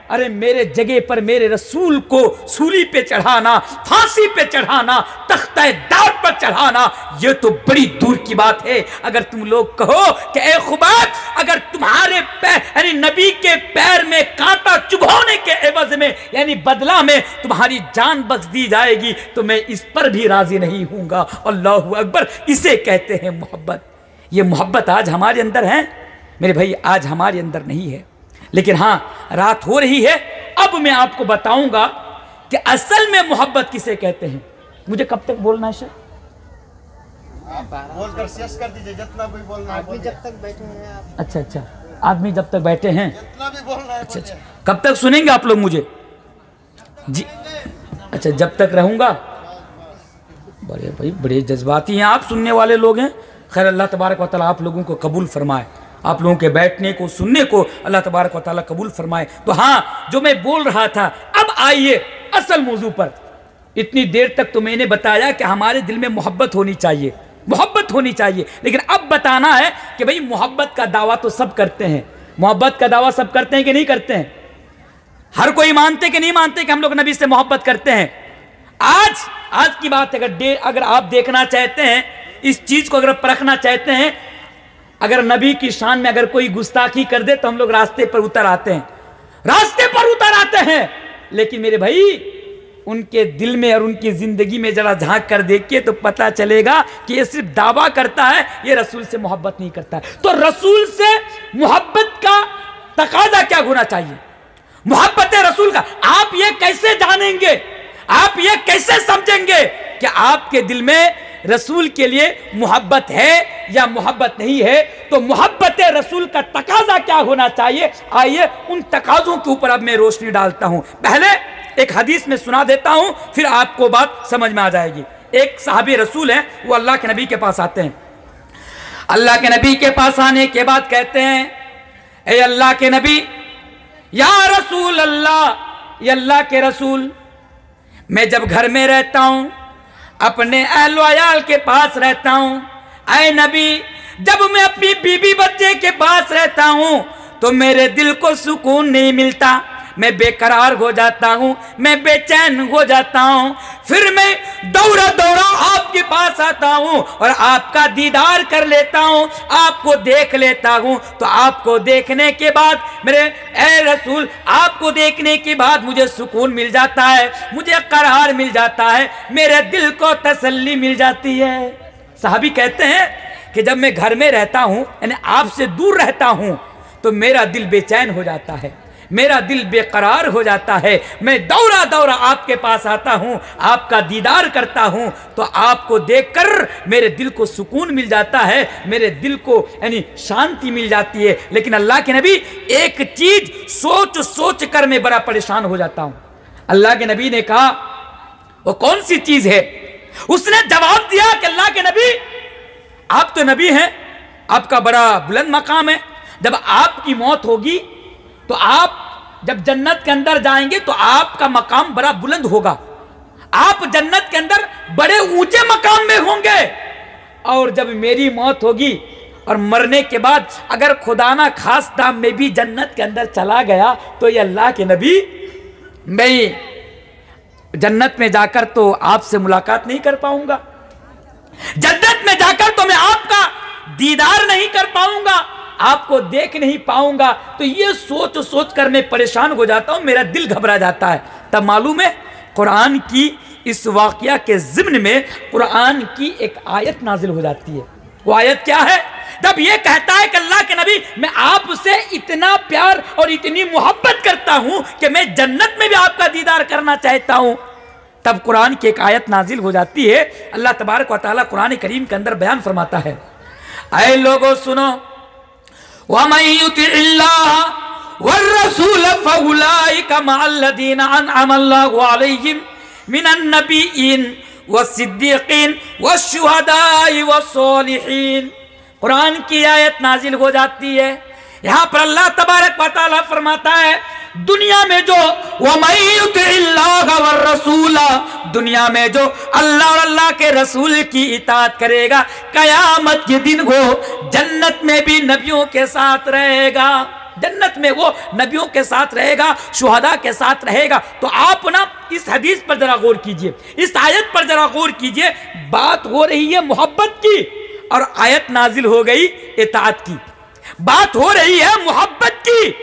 अरे मेरे जगह पर मेरे रसूल को सूली पे चढ़ाना, फांसी पे चढ़ाना, तख्ते-ए-दार पर चढ़ाना, ये तो बड़ी दूर की बात है। अगर तुम लोग कहो कि ए खुबैब, अगर तुम्हारे पैर यानी नबी के पैर में कांटा चुभोने के एवज में यानी बदला में तुम्हारी जान बख्श दी जाएगी तो मैं इस पर भी राजी नहीं हूँगा। अल्लाहु अकबर। इसे कहते हैं मोहब्बत। ये मोहब्बत आज हमारे अंदर है मेरे भाई, आज हमारे अंदर नहीं है। लेकिन हाँ, रात हो रही है, अब मैं आपको बताऊंगा कि असल में मोहब्बत किसे कहते हैं। मुझे कब तक बोलना है सर? बोलकर शेष कर दीजिए, जितना भी बोलना है बोलिए। जब तक बैठे हैं आप। अच्छा अच्छा, आदमी जब तक बैठे हैं जितना भी बोलना है अच्छा अच्छा, कब तक सुनेंगे आप लोग मुझे जी? अच्छा, जब तक रहूंगा। बड़े भाई बड़े जज्बाती हैं आप, सुनने वाले लोग हैं। खैर, अल्लाह तबारक व तआला आप लोगों को कबूल फरमाए, आप लोगों के बैठने को सुनने को अल्लाह तबारक व तआला कबूल फरमाए। तो हाँ, जो मैं बोल रहा था, अब आइए असल मौजू पर। इतनी देर तक तो मैंने बताया कि हमारे दिल में मोहब्बत होनी चाहिए, मोहब्बत होनी चाहिए, लेकिन अब बताना है कि भाई मोहब्बत का दावा तो सब करते हैं, मोहब्बत का दावा सब करते हैं कि नहीं करते हैं? हर कोई मानते कि नहीं मानते कि हम लोग नबी से मोहब्बत करते हैं? आज की बात अगर आप देखना चाहते हैं, इस चीज को अगर परखना चाहते हैं, अगर नबी की शान में अगर कोई गुस्ताखी कर दे तो हम लोग रास्ते पर उतर आते हैं, रास्ते पर उतर आते हैं। लेकिन मेरे भाई, उनके दिल में और उनकी जिंदगी में जरा झांक कर देखिए तो पता चलेगा कि ये सिर्फ दावा करता है, ये रसूल से मोहब्बत नहीं करता है। तो रसूल से मोहब्बत का तकाजा क्या होना चाहिए? मोहब्बत रसूल का आप ये कैसे जानेंगे, आप ये कैसे समझेंगे कि आपके दिल में रसूल के लिए मोहब्बत है या मोहब्बत नहीं है? तो मोहब्बत रसूल का तकाजा क्या होना चाहिए, आइए उन तकाजों के ऊपर अब मैं रोशनी डालता हूं। पहले एक हदीस में सुना देता हूं, फिर आपको बात समझ में आ जाएगी। एक साहबी रसूल हैं, वो अल्लाह के नबी के पास आते हैं। अल्लाह के नबी के पास आने के बाद कहते हैं, ए अल्लाह के नबी, या रसूल अल्लाह, ये अल्लाह के रसूल, मैं जब घर में रहता हूं, अपने अहल वयाल के पास रहता हूं, ऐ नबी, जब मैं अपनी बीबी बच्चे के पास रहता हूं तो मेरे दिल को सुकून नहीं मिलता, मैं बेकरार हो जाता हूं, मैं बेचैन हो जाता हूं। फिर मैं दौड़ा दौड़ा आपके पास आता हूं और आपका दीदार कर लेता हूं, आपको देख लेता हूं। तो आपको देखने के बाद मेरे ए रसूल, आपको देखने के बाद मुझे सुकून मिल जाता है, मुझे करार मिल जाता है, मेरे दिल को तसल्ली मिल जाती है। साहबी कहते हैं कि जब मैं घर में रहता हूं, यानी आपसे दूर रहता हूं, तो मेरा दिल बेचैन हो जाता है, मेरा दिल बेकरार हो जाता है। मैं दौड़ा दौड़ा आपके पास आता हूं, आपका दीदार करता हूं, तो आपको देखकर मेरे दिल को सुकून मिल जाता है, मेरे दिल को यानी शांति मिल जाती है। लेकिन अल्लाह के नबी, एक चीज सोच सोच कर मैं बड़ा परेशान हो जाता हूं। अल्लाह के नबी ने कहा, वो कौन सी चीज है? उसने जवाब दिया कि अल्लाह के नबी, आप तो नबी हैं, आपका बड़ा बुलंद मकाम है, जब आपकी मौत होगी तो आप जब जन्नत के अंदर जाएंगे तो आपका मकाम बड़ा बुलंद होगा, आप जन्नत के अंदर बड़े ऊंचे मकाम में होंगे। और जब मेरी मौत होगी और मरने के बाद अगर खुदा ना खास्ता मैं भी जन्नत के अंदर चला गया, तो ये अल्लाह के नबी, मैं जन्नत में जाकर तो आपसे मुलाकात नहीं कर पाऊंगा, जन्नत में जाकर तो मैं आपका दीदार नहीं कर पाऊंगा, आपको देख नहीं पाऊंगा। तो ये सोच सोच कर मैं परेशान हो जाता हूं, मेरा दिल घबरा जाता है। तब मालूम है, कुरान की इस वाकया के ज़िम्न में कुरान की एक आयत नाजिल हो जाती है। वो आयत क्या है? जब ये कहता है कि अल्लाह के नबी, मैं आपसे इतना प्यार और इतनी मोहब्बत करता हूं कि मैं जन्नत में भी आपका दीदार करना चाहता हूं, तब कुरान की एक आयत नाजिल हो जाती है। अल्लाह तबारक व तआला कुरान करीम के अंदर बयान फरमाता है, ऐ लोगों सुनो, वमन युतिइल्लाह वर्रसूल फउलाइका मअल्लज़ीना अनअम अल्लाहु अलैहिम मिनन नबिय्यीन वस्सिद्दीक़ीन वश्शुहदाई वस्सालिहीन। कुरान की आयत नाजिल हो जाती है। यहाँ पर अल्लाह तबारक व तआला फरमाता है, दुनिया में जो वमन युतिइल्लाह वर्रसूल, दुनिया में जो अल्लाह और अल्लाह के रसूल की इताअत करेगा, कयामत के दिन वो जन्नत में भी नबियों के साथ रहेगा, जन्नत में वो नबियों के साथ रहेगा, शुहदा के साथ रहेगा। तो आप ना इस हदीस पर जरा गौर कीजिए, इस आयत पर जरा गौर कीजिए। बात हो रही है मोहब्बत की और आयत नाजिल हो गई इताअत की। बात हो रही है मोहब्बत की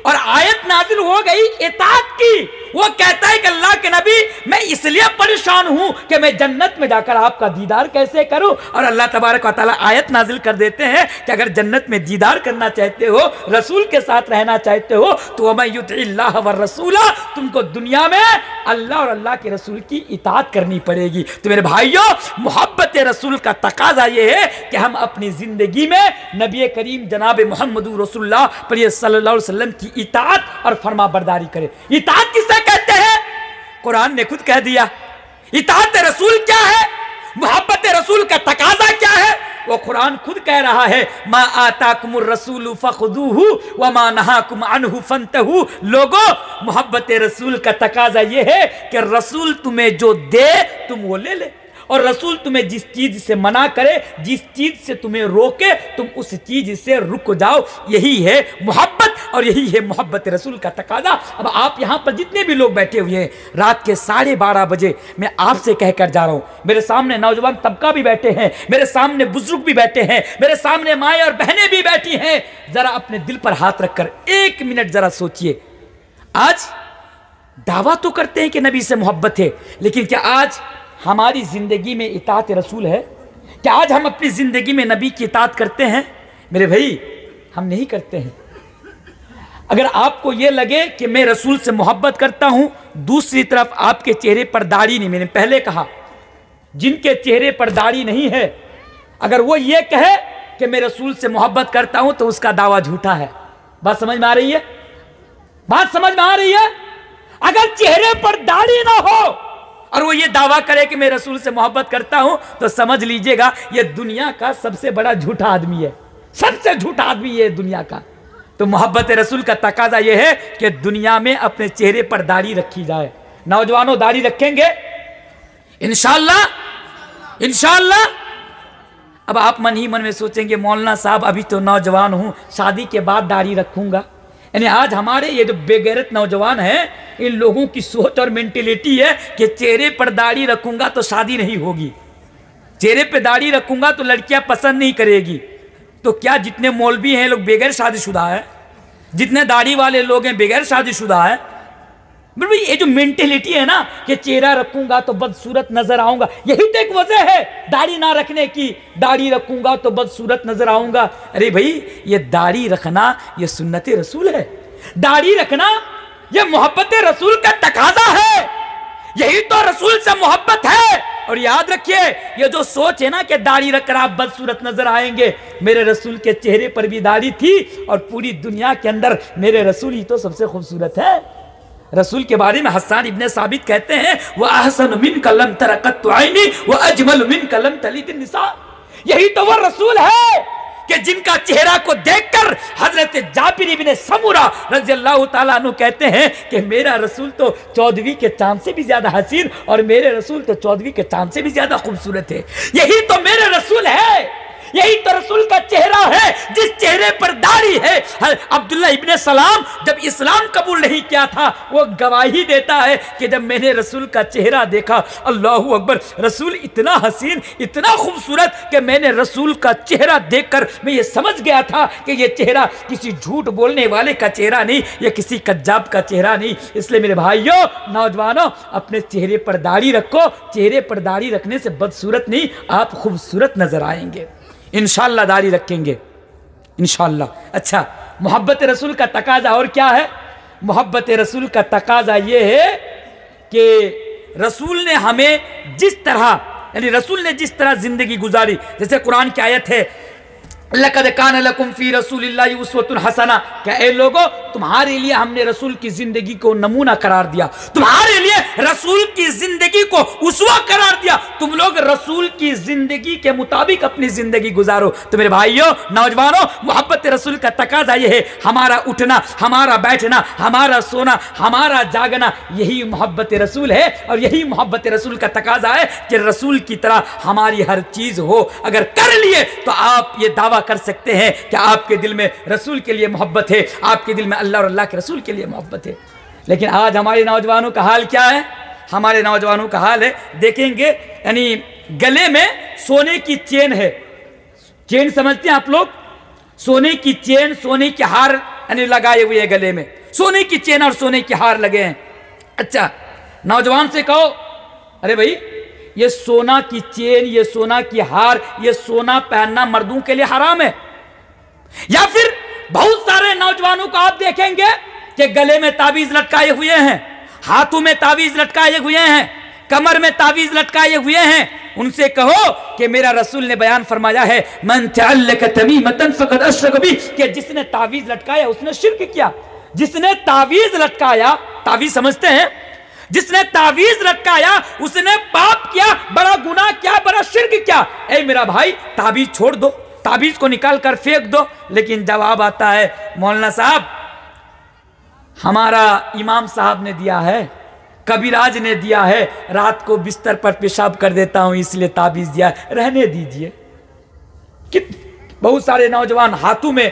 और आयत नाजिल हो गई इताअत की। वो कहता है कि अल्लाह के नबी मैं इसलिए परेशान हूं कि मैं जन्नत में जाकर आपका दीदार कैसे करूं। और अल्लाह तबारक व तआला आयत नाजिल कर देते हैं कि अगर जन्नत में दीदार करना चाहते हो, रसूल के साथ रहना चाहते हो, तो वमन युतिइल्लाह व रसूला, तुमको दुनिया में अल्लाह और अल्लाह के रसूल की इताअत करनी पड़ेगी। तो मेरे भाइयों, मोहब्बत रसूल का तकाजा ये है कि हम अपनी जिंदगी में नबी करीम जनाब मोहम्मद रसूलुल्लाह सल्लल्लाहु अलैहि वसल्लम की इताअत और फरमा बरदारी करें। इताअत किसे कहते हैं? कुरान ने खुद कह दिया। इताअत रसूल क्या है, मोहब्बत रसूल का तकाजा क्या है, वो कुरान खुद कह रहा है, मा आताकुमुर रसूलु फखुदूहु व मा नहाकुम अन्हु फंतहु। लोगों, मोहब्बत रसूल का तकाजा ये है कि रसूल तुम्हें जो दे तुम वो ले ले, और रसूल तुम्हें जिस चीज से मना करे, जिस चीज से तुम्हें रोके, तुम उस चीज से रुक जाओ। यही है मोहब्बत और यही है मोहब्बत रसूल का तकाजा। अब आप यहां पर जितने भी लोग बैठे हुए हैं, रात के 12:30 बजे मैं आपसे कहकर जा रहा हूं, मेरे सामने नौजवान तबका भी बैठे हैं, मेरे सामने बुजुर्ग भी बैठे हैं, मेरे सामने माएँ और बहनें भी बैठी हैं। जरा अपने दिल पर हाथ रखकर 1 मिनट जरा सोचिए। आज दावा तो करते हैं कि नबी से मोहब्बत है, लेकिन क्या आज हमारी जिंदगी में इताअत रसूल है? क्या आज हम अपनी जिंदगी में नबी की इताअत करते हैं? मेरे भाई, हम नहीं करते हैं। अगर आपको यह लगे कि मैं रसूल से मोहब्बत करता हूं, दूसरी तरफ आपके चेहरे पर दाढ़ी नहीं, मैंने पहले कहा जिनके चेहरे पर दाढ़ी नहीं है, अगर वो ये कहे कि मैं रसूल से मोहब्बत करता हूं, तो उसका दावा झूठा है। बात समझ में आ रही है? बात समझ में आ रही है? अगर चेहरे पर दाढ़ी ना हो और वो ये दावा करे कि मैं रसूल से मोहब्बत करता हूं, तो समझ लीजिएगा ये दुनिया का सबसे बड़ा झूठा आदमी है, सबसे झूठा आदमी ये दुनिया का। तो मोहब्बत रसूल का तकाजा ये है कि दुनिया में अपने चेहरे पर दाढ़ी रखी जाए। नौजवानों, दाढ़ी रखेंगे इंशाअल्लाह, इंशाअल्लाह। अब आप मन ही मन में सोचेंगे, मौलाना साहब अभी तो नौजवान हूं, शादी के बाद दाढ़ी रखूंगा। यानी आज हमारे ये जो बेगैरत नौजवान हैं, इन लोगों की सोच और मेंटेलिटी है कि चेहरे पर दाढ़ी रखूंगा तो शादी नहीं होगी, चेहरे पे दाढ़ी रखूंगा तो लड़कियां पसंद नहीं करेगी। तो क्या जितने मौलवी हैं लोग बेगैर शादीशुदा है? जितने दाढ़ी वाले लोग हैं बेगैर शादीशुदा है? भाई ये जो मेंटेलिटी है ना कि चेहरा रखूंगा तो बदसूरत नजर आऊंगा, यही तो एक वजह है दाढ़ी ना रखने की। दाढ़ी रखूंगा तो बदसूरत नजर आऊंगा। अरे भाई, ये दाढ़ी रखना ये सुन्नत रसूल है, दाढ़ी रखना ये मोहब्बत रसूल का तकाजा है, यही तो रसूल से मोहब्बत है। और याद रखिए, ये जो सोच है ना कि दाढ़ी रखकर आप बदसूरत नजर आएंगे, मेरे रसूल के चेहरे पर भी दाढ़ी थी और पूरी दुनिया के अंदर मेरे रसूल ही तो सबसे खूबसूरत है। रसूल के बारे में हस्सान इब्ने साबित कहते हैं, वह अहसन मिन कलम तरकत आईनी व अजमल मिन कलम तलीद निसा। यही तो वह रसूल है कि जिनका चेहरा को देखकर हजरत जाबिर इब्ने समुरा रज़ियल्लाहु ताला अन्हु कहते हैं कि मेरा रसूल तो 14वीं के चांद से भी ज्यादा हसीन और मेरे रसूल तो 14वीं के चांद से भी ज्यादा खूबसूरत है। यही तो मेरे रसूल है, यही तो रसूल का चेहरा है जिस चेहरे पर दाढ़ी है। अब्दुल्ला इब्ने सलाम जब इस्लाम कबूल नहीं किया था, वो गवाही देता है कि जब मैंने रसूल का चेहरा देखा, अल्लाहू अकबर, रसूल इतना हसीन, इतना खूबसूरत कि मैंने रसूल का चेहरा देखकर मैं ये समझ गया था कि ये चेहरा किसी झूठ बोलने वाले का चेहरा नहीं, ये किसी कज्जाब का चेहरा नहीं। इसलिए मेरे भाइयों, नौजवानों, अपने चेहरे पर दाढ़ी रखो। चेहरे पर दाढ़ी रखने से बदसूरत नहीं, आप खूबसूरत नजर आएंगे। इंशाअल्लाह दाढ़ी रखेंगे, इंशाअल्लाह। अच्छा, मोहब्बत रसूल का तकाजा और क्या है? मोहब्बत रसूल का तकाजा ये है कि रसूल ने हमें जिस तरह, यानी रसूल ने जिस तरह जिंदगी गुजारी, जैसे कुरान की आयत है, लक़द कान लकुम फी रसूलिल्लाहि उस्वतुन हसना, क्या ए लोगों, तुम्हारे लिए हमने रसूल की जिंदगी को नमूना करार दिया, तुम्हारे लिए रसूल की जिंदगी को उसवा करार दिया। तुम लोग रसूल की जिंदगी के मुताबिक अपनी जिंदगी गुजारो। तो मेरे भाइयों, नौजवानों, मोहब्बत रसूल का तकाजा यह है, हमारा उठना, हमारा बैठना, हमारा सोना, हमारा जागना, यही मोहब्बत रसूल है। और यही मोहब्बत रसूल का तकाजा है कि रसूल की तरह हमारी हर चीज हो। अगर कर लिए तो आप ये दावा कर सकते हैं कि आपके दिल में रसूल के लिए मोहब्बत है, आपके दिल में अल्लाह और अल्लाह के रसूल के लिए मोहब्बत है। लेकिन आज हमारे नौजवानों का हाल क्या है? हमारे नौजवानों का हाल है, देखेंगे, यानी गले में सोने की चेन है। चेन समझते हैं आप लोग? सोने की चेन, सोने के हार, यानी लगाए हुए हैं गले में, सोने की चेन और सोने के हार लगे हैं। अच्छा, नौजवान से कहो अरे भाई ये सोना की चेन, ये सोना की हार, ये सोना पहनना मर्दों के लिए हराम है। या फिर बहुत सारे नौजवानों को आप देखेंगे कि गले में ताबीज लटकाए हुए हैं, हाथों में ताबीज लटकाए हुए हैं, कमर में ताबीज लटकाए हुए हैं। उनसे कहो कि मेरा रसूल ने बयान फरमाया है मन तअल्लक़ तमीमतन फ़क़द अशरक बी, कि जिसने ताबीज लटकाया उसने शिर्क किया। जिसने ताबीज लटकाया, ताबीज समझते हैं, जिसने ताबीज लटकाया उसने पाप किया, बड़ा गुनाह किया, बड़ा शिर्क किया। ए मेरा भाई ताबीज छोड़ दो, ताबीज को निकाल कर फेंक दो। लेकिन जवाब आता है मौलाना साहब हमारा इमाम साहब ने दिया है, कबीराज ने दिया है, रात को बिस्तर पर पेशाब कर देता हूं इसलिए ताबीज दिया, रहने दीजिए। कि बहुत सारे नौजवान हाथों में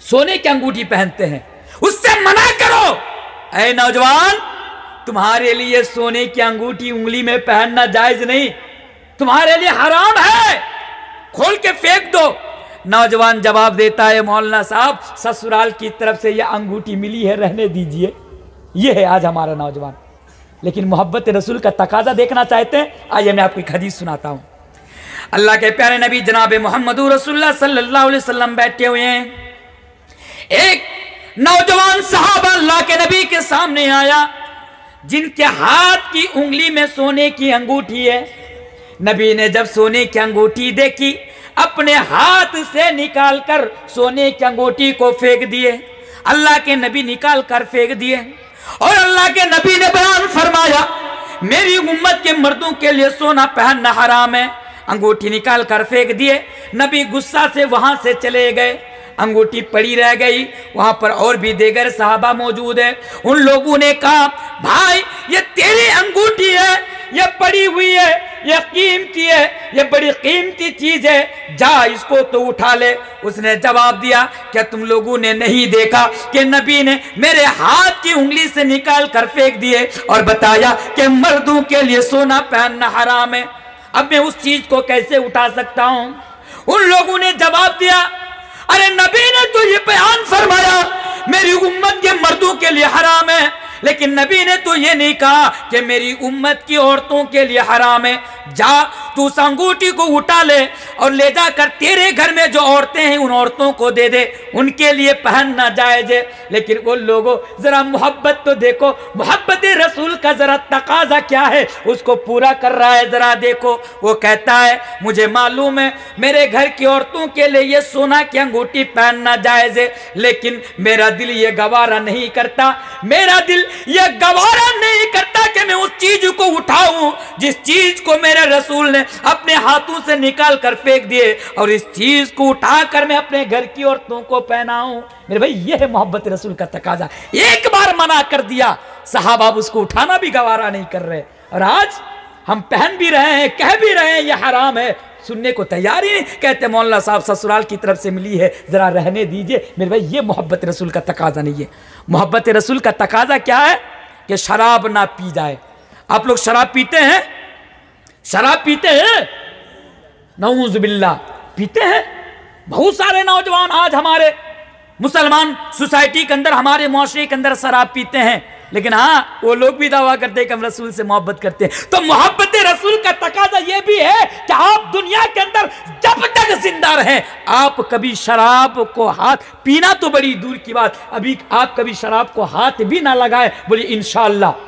सोने की अंगूठी पहनते हैं, उससे मना करो। ऐ नौजवान तुम्हारे लिए सोने की अंगूठी उंगली में पहनना जायज नहीं, तुम्हारे लिए हराम है, खोल के फेंक दो। नौजवान जवाब देता है मौलाना साहब ससुराल की तरफ से यह अंगूठी मिली है, रहने दीजिए। यह है आज हमारा नौजवान। लेकिन मोहब्बत रसूल का तकाजा देखना चाहते हैं, आइए मैं आपको एक हदीस सुनाता हूं। अल्लाह के प्यारे नबी जनाब मोहम्मद रसूलुल्लाह सल्लल्लाहु अलैहि वसल्लम बैठे हुए हैं। एक नौजवान सहाबा अल्लाह के नबी के सामने आया जिनके हाथ की उंगली में सोने की अंगूठी है। नबी ने जब सोने की अंगूठी देखी अपने हाथ से निकालकर सोने की अंगूठी को फेंक दिए। अल्लाह के नबी निकाल कर फेंक दिए और अल्लाह के नबी ने बयान फरमाया मेरी उम्मत के मर्दों के लिए सोना पहनना हराम है। अंगूठी निकाल कर फेंक दिए। नबी गुस्सा से वहां से चले गए। अंगूठी पड़ी रह गई। वहां पर और भी देगर सहाबा मौजूद है। उन लोगों ने कहा भाई ये तेरी अंगूठी है, ये पड़ी हुई है, ये कीमती है, ये बड़ी कीमती चीज है, जा इसको तो उठा ले। उसने जवाब दिया क्या तुम लोगों ने नहीं देखा कि नबी ने मेरे हाथ की उंगली से निकाल कर फेंक दिए और बताया कि मर्दों के लिए सोना पहनना हराम है। अब मैं उस चीज को कैसे उठा सकता हूं? उन लोगों ने जवाब दिया अरे नबी ने तो ये बयान फरमाया मेरी उम्मत के मर्दों के लिए हराम है, लेकिन नबी ने तो ये नहीं कहा कि मेरी उम्मत की औरतों के लिए हराम है। जा तू उस अंगूठी को उठा ले और ले जाकर तेरे घर में जो औरतें हैं उन औरतों को दे दे, उनके लिए पहनना जायज है। लेकिन वो लोगों जरा मोहब्बत तो देखो, मोहब्बत रसूल का जरा तकाजा क्या है उसको पूरा कर रहा है, जरा देखो। वो कहता है मुझे मालूम है मेरे घर की औरतों के लिए ये सोना की अंगूठी पहनना जायज है, लेकिन मेरा दिल ये गवारा नहीं करता, मेरा दिल ये गवारा नहीं करता कि मैं उस चीज को उठाऊं जिस चीज को मेरे रसूल ने अपने हाथों से निकाल कर फेंक दिए और इस चीज को उठाकर मैं अपने घर की औरतों को पहनाऊं। मेरे भाई ये है मोहब्बत रसूल का तकाजा। एक बार मना कर दिया, सहाबा उसको उठाना भी गवारा नहीं कर रहे, और आज हम पहन भी रहे हैं, कह भी रहे हैं ये हराम है, सुनने को तैयार ही नहीं। कहते मौलाना साहब ससुराल की तरफ से मिली है, जरा रहने दीजिए। मेरे भाई ये मोहब्बत रसूल का तकाजा नहीं है। मोहब्बत रसूल का तकाजा क्या है कि शराब ना पी जाए। आप लोग शराब पीते हैं? शराब पीते हैं? नऊज़ बिल्लाह पीते हैं। बहुत सारे नौजवान आज हमारे मुसलमान सोसाइटी के अंदर, हमारे मुआशरे के अंदर शराब पीते हैं, लेकिन हाँ वो लोग भी दावा करते हैं कि हम रसूल से मोहब्बत करते हैं। तो मोहब्बत रसूल का तकाजा यह भी है कि आप दुनिया के अंदर जब तक जिंदा रहें आप कभी शराब को हाथ, पीना तो बड़ी दूर की बात, अभी आप कभी शराब को हाथ भी ना लगाए। बोलिए इंशाअल्लाह।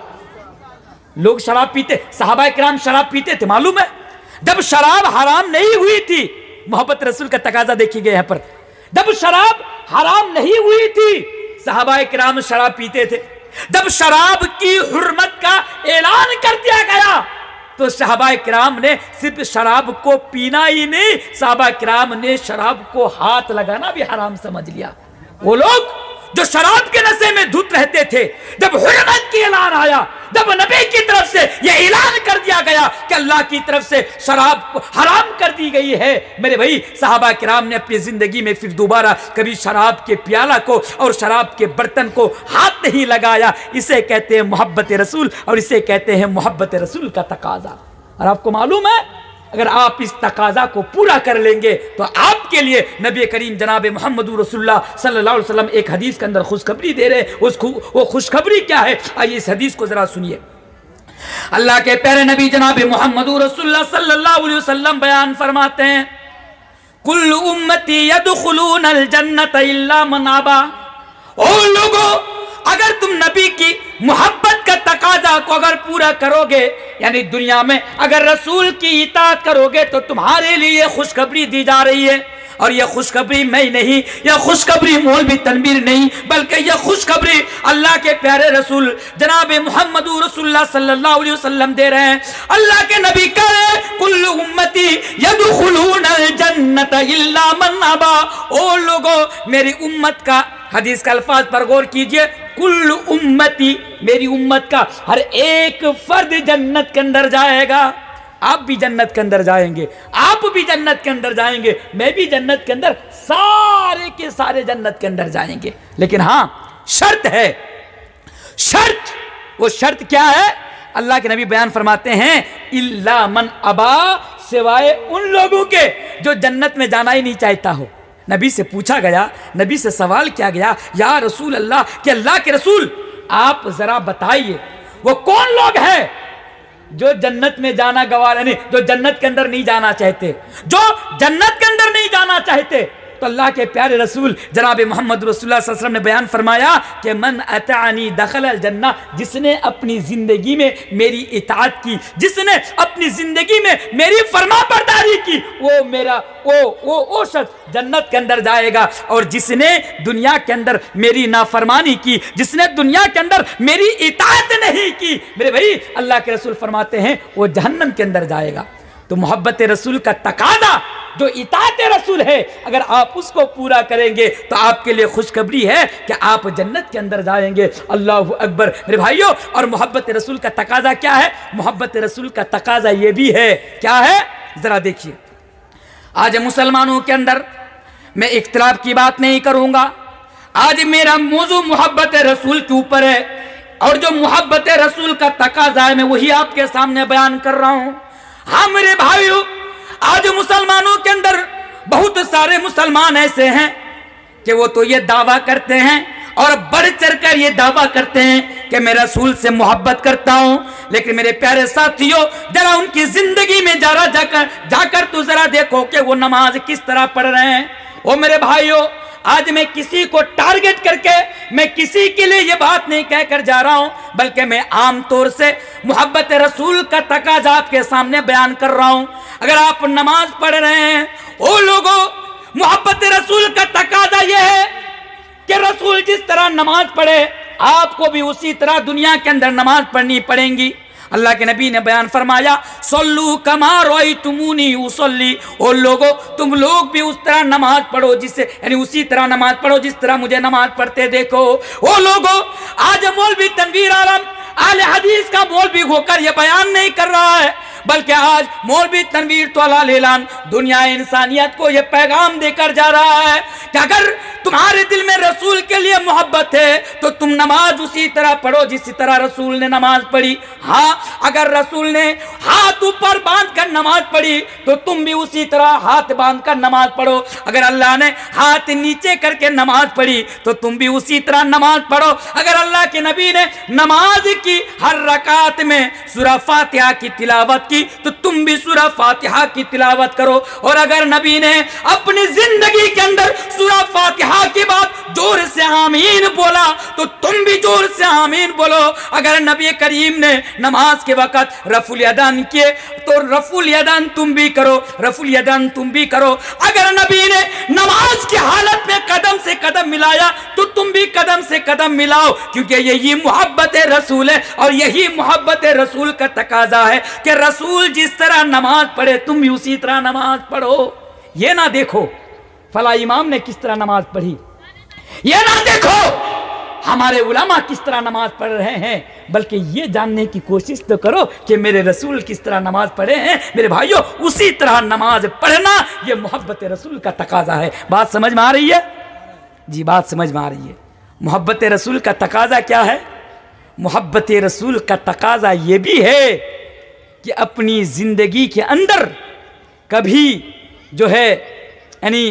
लोग शराब पीते, सहाबा किराम शराब पीते थे, मालूम है जब शराब हराम नहीं हुई थी। मोहब्बत रसूल का तकाजा देखिए यहाँ पर, जब शराब हराम नहीं हुई थी सहाबा किराम शराब पीते थे। जब शराब की हुर्मत का ऐलान कर दिया गया तो सहाबा किराम ने सिर्फ शराब को पीना ही नहीं, सहाबा किराम ने शराब को हाथ लगाना भी हराम समझ लिया। वो लोग जो शराब के नशे में धुत रहते थे, जब हुर्मत की ऐलान आया, जब नबी की तरफ से यह ऐलान कर दिया गया कि अल्लाह की तरफ से शराब को हराम कर दी गई है, मेरे भाई सहाबा किराम ने अपनी जिंदगी में फिर दोबारा कभी शराब के प्याला को और शराब के बर्तन को हाथ नहीं लगाया। इसे कहते हैं मोहब्बत रसूल और इसे कहते हैं मोहब्बत रसूल का तकाजा। और आपको मालूम है अगर आप इस तकाजा को पूरा कर लेंगे तो आपके लिए नबी करीम जनाब मोहम्मद रसूलुल्लाह सल्लल्लाहु अलैहि वसल्लम एक हदीस के अंदर खुशखबरी दे रहे। वो खुशखबरी क्या है, आइए इस हदीस को जरा सुनिए। अल्लाह के प्यारे नबी जनाब मोहम्मद रसूलुल्लाह सल्लल्लाहु अलैहि वसल्लम बयान फरमाते हैं, कुल्लु उम्मती यदखुलूनल जन्नत इल्ला मन अबा। ओ लोगों, अगर तुम नबी की मोहब्बत का तकाजा को अगर पूरा करोगे, यानी दुनिया में अगर रसूल की इताअत करोगे, तो तुम्हारे लिए खुशखबरी दी जा रही है। और यह खुशखबरी मैं नहीं, यह खुशखबरी मौलवी तनवीर नहीं, बल्कि यह खुशखबरी अल्लाह के प्यारे रसूल जनाब मोहम्मद रसूलुल्लाह सल्लल्लाहु अलैहि वसल्लम दे रहे हैं। अल्लाह के नबी कह रहे हैं, कुल्लु उम्मती यदखुलूनल जन्नत इल्ला मन अबा। ओ लोगों, मेरी उम्मत का, हदीस का अल्फाज पर गौर कीजिए, कुल्लु उम्मती, मेरी उम्मत का हर एक फर्द जन्नत के अंदर जाएगा। आप भी जन्नत के अंदर जाएंगे, आप भी जन्नत के अंदर जाएंगे, मैं भी जन्नत के अंदर, सारे के सारे जन्नत के अंदर जाएंगे। लेकिन हाँ, शर्त है, शर्त, वो शर्त क्या है? अल्लाह के नबी बयान फरमाते हैं, इल्ला मन अबा, सिवाय उन लोगों के जो जन्नत में जाना ही नहीं चाहता हो। नबी से पूछा गया, नबी से सवाल किया गया, या रसूल अल्लाह, कि अल्लाह के रसूल आप जरा बताइए वो कौन लोग हैं जो जन्नत में जाना गवार, नहीं, जो जन्नत के अंदर नहीं जाना चाहते, जो जन्नत के अंदर नहीं जाना चाहते। तो अल्लाह के प्यारे रसूल जनाब मोहम्मद रसूलुल्लाह सल्लल्लाहु अलैहि वसल्लम ने बयान फरमाया कि मन अतानी दखलल जन्ना, जिसने अपनी जिंदगी में मेरी इताअत की, जिसने अपनी जिंदगी में मेरी फरमाबरदारी की, वो मेरा वो शख्स जन्नत के अंदर जाएगा। और जिसने दुनिया के अंदर मेरी नाफरमानी की, जिसने दुनिया के अंदर मेरी इताअत नहीं की, मेरे भाई अल्लाह के रसूल फरमाते हैं वो जहन्नम के अंदर जाएगा। तो मोहब्बत रसूल का तकाजा जो इताअत रसूल है, अगर आप उसको पूरा करेंगे तो आपके लिए खुशखबरी है कि आप जन्नत के अंदर जाएंगे। अल्लाहु अकबर मेरे भाइयों। और मोहब्बत रसूल का तकाजा क्या है? मोहब्बत रसूल का तकाजा ये भी है, क्या है? जरा देखिए, आज मुसलमानों के अंदर मैं इख्तिलाफ की बात नहीं करूंगा, आज मेरा मौजू मोहब्बत रसूल के ऊपर है, और जो मोहब्बत रसूल का तकाजा है मैं वही आपके सामने बयान कर रहा हूं। हाँ मेरे भाइयों, आज मुसलमानों के अंदर बहुत सारे मुसलमान ऐसे हैं कि वो तो ये दावा करते हैं और बढ़ चढ़कर ये दावा करते हैं कि मैं रसूल से मोहब्बत करता हूं, लेकिन मेरे प्यारे साथियों, जरा उनकी जिंदगी में जरा जाकर तो जरा देखो कि वो नमाज किस तरह पढ़ रहे हैं। ओ मेरे भाइयों, आज मैं किसी को टारगेट करके, मैं किसी के लिए ये बात नहीं कहकर जा रहा हूं, बल्कि मैं आम तौर से मोहब्बत रसूल का तकाजा आपके सामने बयान कर रहा हूं। अगर आप नमाज पढ़ रहे हैं, ओ लोगों, मोहब्बत रसूल का तकाजा यह है कि रसूल जिस तरह नमाज पढ़े, आपको भी उसी तरह दुनिया के अंदर नमाज पढ़नी पड़ेगी। अल्लाह के नबी ने बयान फरमाया, सल्लू कमा रअयतुमूनी उसल्ली। ओ लोगो, तुम लोग भी उस तरह नमाज पढ़ो, जिससे, यानी उसी तरह नमाज पढ़ो जिस तरह मुझे नमाज पढ़ते देखो। ओ लोगो, आज मौलवी तनवीर आलम आले हदीस का मौलवी होकर यह बयान नहीं कर रहा है, बल्कि आज मौलवी तनवीर तौला लेलान दुनिया इंसानियत को यह पैगाम देकर जा रहा है कि अगर तुम्हारे दिल में रसूल के लिए मोहब्बत है तो तुम नमाज उसी तरह पढ़ो जिस तरह रसूल ने नमाज पढ़ी। हाँ, अगर रसूल ने हाथ ऊपर बांध कर नमाज पढ़ी तो तुम भी उसी तरह हाथ बांध कर नमाज पढ़ो। अगर अल्लाह ने हाथ नीचे करके नमाज पढ़ी तो तुम भी उसी तरह नमाज पढ़ो। अगर अल्लाह के नबी ने नमाज की हर रकात में सूरह फातिहा की तिलावत की तो तुम भी सूरह फातिहा की तिलावत करो। और अगर नबी ने अपनी जिंदगी के अंदर सूरह फातिहा की बात जोर से आमीन बोला तो तुम भी जोर से आमीन बोलो। अगर नबी करीम ने नमाज के वक्त रफुल यदान किए तो रफुल यदान तुम भी करो, रफुल यदान तुम भी करो। अगर नबी ने नमाज की हालत में कदम से कदम मिलाया तो तुम भी कदम से कदम मिलाओ, क्योंकि यही मोहब्बत रसूल है और यही मोहब्बत रसूल का तकाजा है कि रसूल जिस तरह नमाज पढ़े तुम भी उसी तरह नमाज पढ़ो। ये ना देखो फला इमाम ने किस तरह नमाज पढ़ी, ये ना देखो हमारे उलमा किस तरह नमाज पढ़ रहे हैं, बल्कि ये जानने की कोशिश तो करो कि मेरे रसूल किस तरह नमाज पढ़े हैं। मेरे भाइयों, उसी तरह नमाज पढ़ना ये मोहब्बत रसूल का तकाजा है। बात समझ में आ रही है? जी, बात समझ में आ रही है। मोहब्बत रसूल का तकाजा क्या है? मोहब्बत रसूल का तकाजा ये भी है कि अपनी जिंदगी के अंदर कभी जो है यानी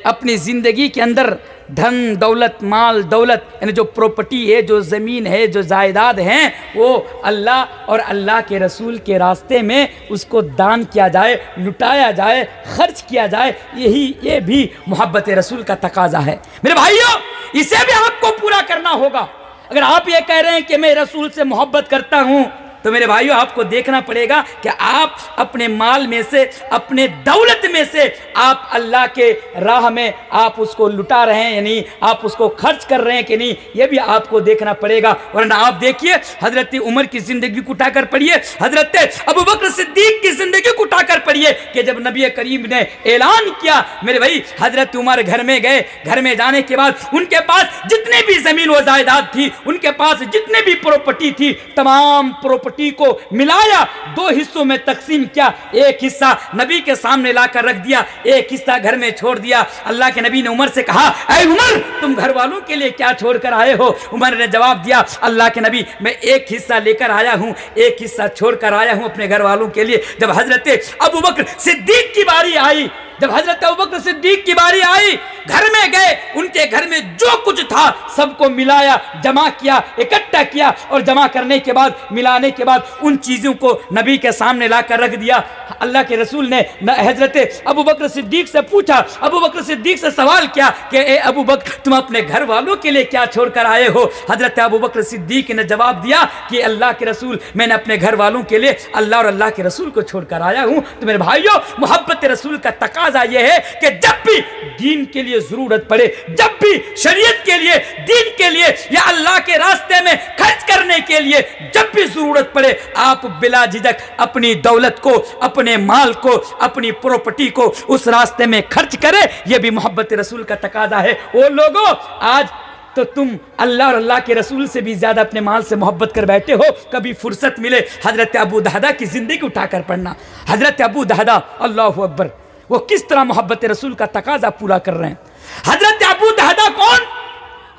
अपनी ज़िंदगी के अंदर धन दौलत माल दौलत यानी जो प्रॉपर्टी है, जो ज़मीन है, जो जायदाद हैं, वो अल्लाह और अल्लाह के रसूल के रास्ते में उसको दान किया जाए, लुटाया जाए, खर्च किया जाए। ये भी मोहब्बत रसूल का तकाजा है। मेरे भाइयों, इसे भी आपको पूरा करना होगा। अगर आप ये कह रहे हैं कि मैं रसूल से मोहब्बत करता हूँ, तो मेरे भाइयों आपको देखना पड़ेगा कि आप अपने माल में से, अपने दौलत में से आप अल्लाह के राह में आप उसको लुटा रहे हैं, यानी आप उसको खर्च कर रहे हैं कि नहीं, ये भी आपको देखना पड़ेगा। वरना आप देखिए हजरत उमर की जिंदगी को उठाकर पढ़िए, हजरत अबू बकर सिद्दीक की जिंदगी को उठाकर पढ़िए कि जब नबी करीम ने ऐलान किया, मेरे भाई हजरत उमर घर में गए, घर में जाने के बाद उनके पास जितने भी जमीन व जायदाद थी, उनके पास जितने भी प्रॉपर्टी थी, तमाम प्रॉपर्टी को मिलाया, दो हिस्सों में तकसीम किया। एक हिस्सा नबी के सामने लाकर रख दिया, एक हिस्सा घर में छोड़ दिया। अल्लाह के नबी ने उमर से कहा, ऐ उमर, तुम घर वालों के लिए क्या छोड़कर आए हो? उमर ने जवाब दिया, अल्लाह के नबी, मैं एक हिस्सा लेकर आया हूं, एक हिस्सा छोड़कर आया हूं अपने घर वालों के लिए। जब हजरत अबू बकर सिद्दीक की बारी आई, जब हजरत अबू बकर सिद्दीक की बारी आई, घर में गए, उनके घर में जो कुछ था सबको मिलाया, जमा किया, इकट्ठा किया, और जमा करने के बाद, मिलाने के बाद उन चीज़ों को नबी के सामने लाकर रख दिया। अल्लाह के रसूल ने हजरत अबू बकर सिद्दीक से पूछा, अबू बकर सिद्दीक से सवाल किया कि ए अबू बकर, तुम अपने घर वालों के लिए क्या छोड़कर आए हो? हजरत अबू बकर सिद्दीक ने जवाब दिया कि अल्लाह के रसूल, मैंने अपने घर वालों के लिए अल्लाह और अल्लाह के रसूल को छोड़कर आया हूँ। तो मेरे भाइयों, मोहब्बत रसूल का तकाजा यह है कि जब भी दीन के लिए जरूरत पड़े, जब भी शरीयत के लिए, दीन के लिए या अल्लाह के रास्ते में खर्च करने के लिए जब भी जरूरत पड़े, आप बिला झिझक अपनी दौलत को, अपने माल को, अपनी प्रॉपर्टी को उस रास्ते में खर्च करें। यह भी मोहब्बत रसूल का तकाजा है। ओ लोगों, आज तो तुम अल्लाह और अल्लाह के रसूल से भी ज्यादा अपने माल से मोहब्बत कर बैठे हो। कभी फुर्सत मिले हजरत अबू दहदा की जिंदगी उठाकर पढ़ना। हजरत अबू दहदा, अल्लाहु अकबर, वो किस तरह मोहब्बत रसूल का तकाजा पूरा कर रहे हैं। हजरत अबू दहदा कौन?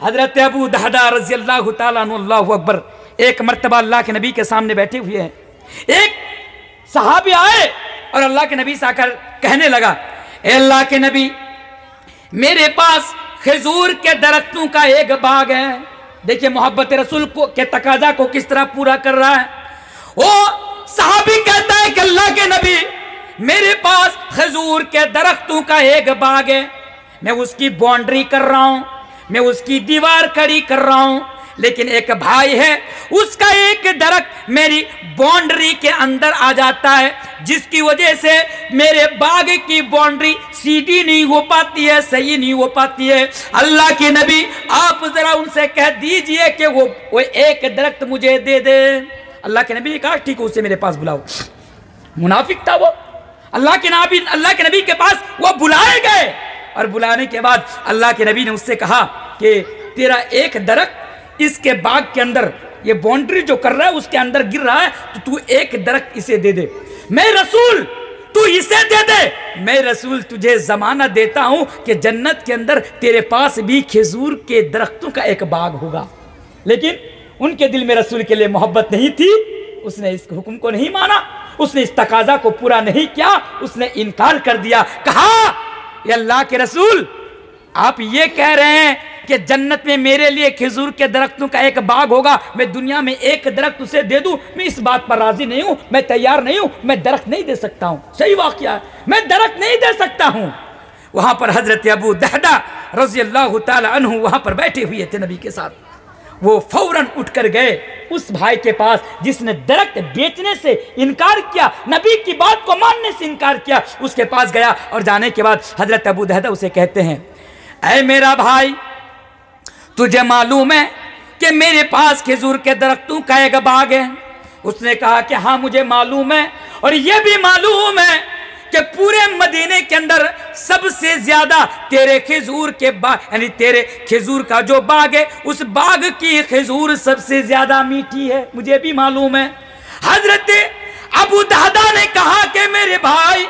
हजरत अबू दहदा रज़ी अल्लाह तआला अन्हु, अल्लाहु अकबर, एक मर्तबा अल्लाह के नबी के सामने बैठे हुए हैं। एक सहाबी आए और अल्लाह के नबी से आकर कहने लगा, ए अल्लाह के नबी, मेरे पास खजूर के दरख्तों का एक बाग है। देखिए मोहब्बत रसूल को के तकाजा को किस तरह पूरा कर रहा है। वो सहाबी कहता है कि अल्लाह के नबी, मेरे पास खजूर के दरख्तों का एक बाग है, मैं उसकी बाउंड्री कर रहा हूं, मैं उसकी दीवार खड़ी कर रहा हूं, लेकिन एक भाई है, उसका एक दरख्त मेरी बाउंड्री के अंदर आ जाता है, जिसकी वजह से मेरे बाग की बाउंड्री सीधी नहीं हो पाती है, सही नहीं हो पाती है। अल्लाह के नबी, आप जरा उनसे कह दीजिए कि वो एक दरख्त मुझे दे दे। अल्लाह के नबी ने कहा, ठीक है, उसे मेरे पास बुलाओ। मुनाफिक था वो। अल्लाह के नबी के पास वो बुलाए गए, और बुलाने के बाद अल्लाह के नबी ने उससे कहा कि तेरा एक दरख्त इसके बाग के अंदर, ये बाउंड्री जो कर रहा है उसके अंदर गिर रहा है, तो तू एक दरख्त इसे दे दे। मैं रसूल, तू इसे दे दे। मैं रसूल तुझे जमाना देता हूं कि जन्नत के अंदर तेरे पास भी खजूर के दरख्तों का एक बाग होगा। लेकिन उनके दिल में रसूल के लिए मोहब्बत नहीं थी, उसने इस हुक्म को नहीं माना, उसने इस तकाजा को पूरा नहीं किया, उसने इनकार कर दिया। कहा, ये अल्लाह के रसूल, आप ये कह रहे हैं कि जन्नत में मेरे लिए खजूर के दरख्तों का एक बाग होगा, मैं दुनिया में एक दरख्त उसे दे दूं, मैं इस बात पर राजी नहीं हूं, मैं तैयार नहीं हूं, मैं दरख्त नहीं दे सकता हूं। सही वाकया है, मैं दरख्त नहीं दे सकता हूं। वहां पर हजरत अबू दहदा रज़ी अल्लाह तआला अन्हु वहां पर बैठे हुए थे नबी के साथ। वो फौरन उठकर गए उस भाई के पास जिसने दरख्त बेचने से इनकार किया, नबी की बात को मानने से इनकार किया। उसके पास गया और जाने के बाद हजरत अबू दहदा उसे कहते हैं, ऐ मेरा भाई, तुझे मालूम है कि मेरे पास खजूर के दरख्तों का एक बाग है? उसने कहा कि हाँ मुझे मालूम है, और यह भी मालूम है कि पूरे मदीने के अंदर सबसे ज्यादा तेरे खजूर के बाग, यानी तेरे खजूर का जो बाग है, उस बाग की खजूर सबसे ज्यादा मीठी है, मुझे भी मालूम है। हजरत अबू दहदा ने कहा कि मेरे भाई,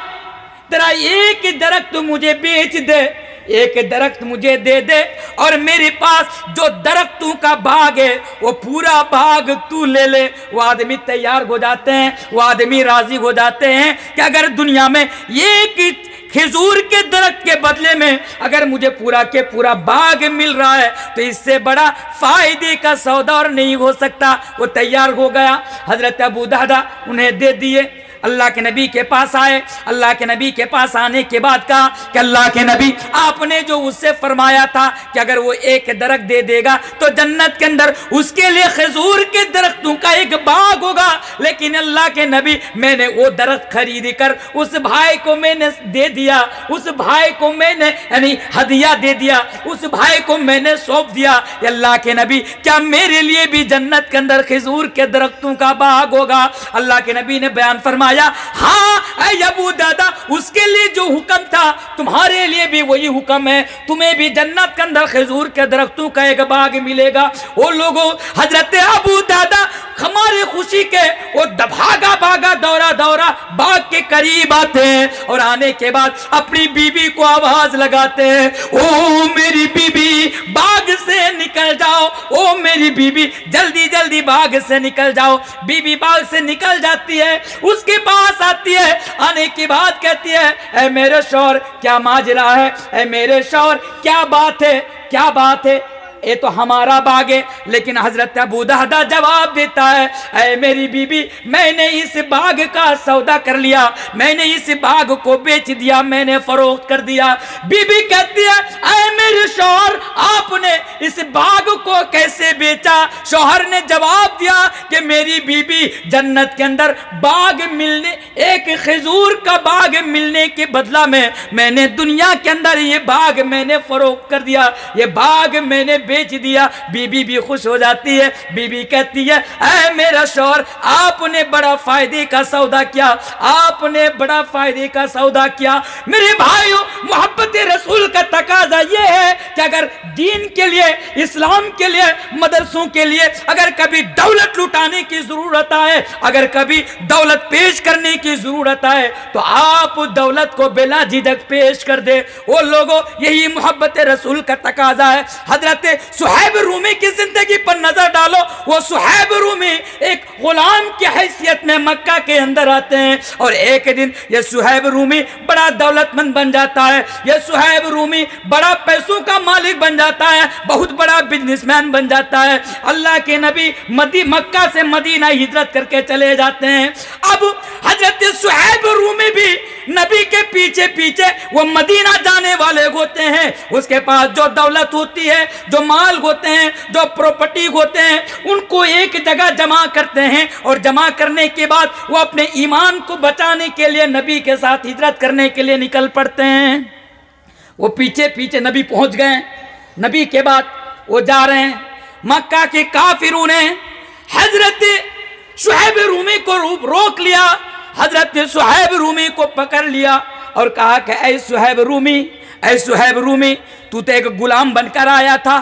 तेरा एक दरख्त मुझे बेच दे, एक दरख्त मुझे दे दे और मेरे पास जो दरख्तों का बाग है वो पूरा बाग तू ले ले। वो आदमी तैयार हो जाते हैं, वो आदमी राजी हो जाते हैं कि अगर दुनिया में एक खजूर के दरख्त के बदले में अगर मुझे पूरा के पूरा बाग मिल रहा है तो इससे बड़ा फायदे का सौदा और नहीं हो सकता। वो तैयार हो गया। हजरत अबू दादा उन्हें दे दिए। अल्लाह के नबी के पास आए। अल्लाह के नबी के पास आने के बाद कहा कि अल्लाह के नबी, आपने जो उससे फरमाया था कि अगर वो एक दरख्त दे देगा तो जन्नत के अंदर उसके लिए खजूर के दरख्तों का एक बाग होगा, लेकिन अल्लाह के नबी मैंने वो दरख्त खरीद कर उस भाई को मैंने दे दिया, उस भाई को मैंने यानी हदिया दे दिया, उस भाई को मैंने सौंप दिया। अल्लाह के नबी, क्या मेरे लिए भी जन्नत के अंदर खजूर के दरख्तों का बाग होगा? अल्लाह के नबी ने बयान फरमाया, हाँ ऐ अबू दादा, उसके लिए जो हुक्म था तुम्हारे लिए भी वही हुक्म है, तुम्हें भी जन्नत के अंदर खजूर के दरख्तों का एक बाग मिलेगा। वो लोगों, हजरत अबू दादा हमारे खुशी के वो भागा भागा दौरा दौरा बाग के करीब आते हैं और आने के बाद अपनी बीबी को आवाज लगाते हैं, ओ मेरी बीबी बाग से निकल जाओ, ओ मेरी बीबी जल्दी जल्दी बाग से निकल जाओ। बीबी बाग से निकल जाती है, उसके पास आती है। आने के बाद कहती है, ऐ मेरे शौहर क्या माजरा है, ऐ मेरे शौहर क्या बात है, क्या बात है, ये तो हमारा बाग है। लेकिन हजरत अबू दादा जवाब देता है, ऐ मेरी बीबी मैंने इस बाग का सौदा कर लिया, मैंने इस बाग को बेच दिया, मैंने फरोख्त कर दिया। बीबी कहती है, ऐ मेरे शौहर आपने इस बाग को कैसे बेचा? शौहर ने जवाब दिया कि मेरी बीबी जन्नत के अंदर बाग मिलने, एक खजूर का बाग मिलने के बदला में मैंने दुनिया के अंदर ये बाग मैंने फरोख्त कर दिया, ये बाग मैंने बेच दिया। बीबी भी खुश हो जाती है। बीबी कहती है, ऐ मेरा शौहर आपने बड़ा फायदे का सौदा किया, आपने बड़ा फायदे का सौदा किया। मेरे भाइयों, मोहब्बत रसूल का तकाजा यह है कि अगर दीन के लिए, इस्लाम के लिए, मदरसों के लिए अगर कभी दौलत लुटाने की जरूरत आए, अगर कभी दौलत पेश करने की जरूरत आए तो आप दौलत को बिला झिझक पेश कर दे। वो लोगों, यही मोहब्बत रसूल का तकाजा है। हजरत सुहैब रूमी की जिंदगी पर नजर डालो। वो सुहैब रूमी एक गुलाम की हैसियत में मक्का के अंदर आते हैं और एक दिन ये सुहैब रूमी बड़ा दौलतमंद बन जाता है। ये सुहैब रूमी बड़ा पैसों का मालिक बन जाता है, बहुत बड़ा बिजनेसमैन बन जाता है। अल्लाह के नबी मक्का से मदीना हिजरत करके चले जाते हैं। अब हजरत सुहैब रूमी भी नबी के पीछे पीछे वो मदीना जाने वाले होते हैं। उसके पास जो दौलत होती है, जो माल होते हैं, जो प्रॉपर्टी होते हैं, उनको एक जगह जमा करते हैं और जमा करने के बाद वो अपने ईमान को बचाने के लिए नबी के साथ हिजरत करने के लिए निकल पड़ते हैं। वो पीछे पीछे नबी पहुंच गए। नबी के बाद वो जा रहे हैं। मक्का के काफिरों ने हजरत सुहैब रूमी को रोक लिया। हजरत सुहैब रूमी को पकड़ लिया और कहा कि ऐ सुहैब रूमी, ऐ सुहैब रूमी, तू तो एक गुलाम बनकर आया था,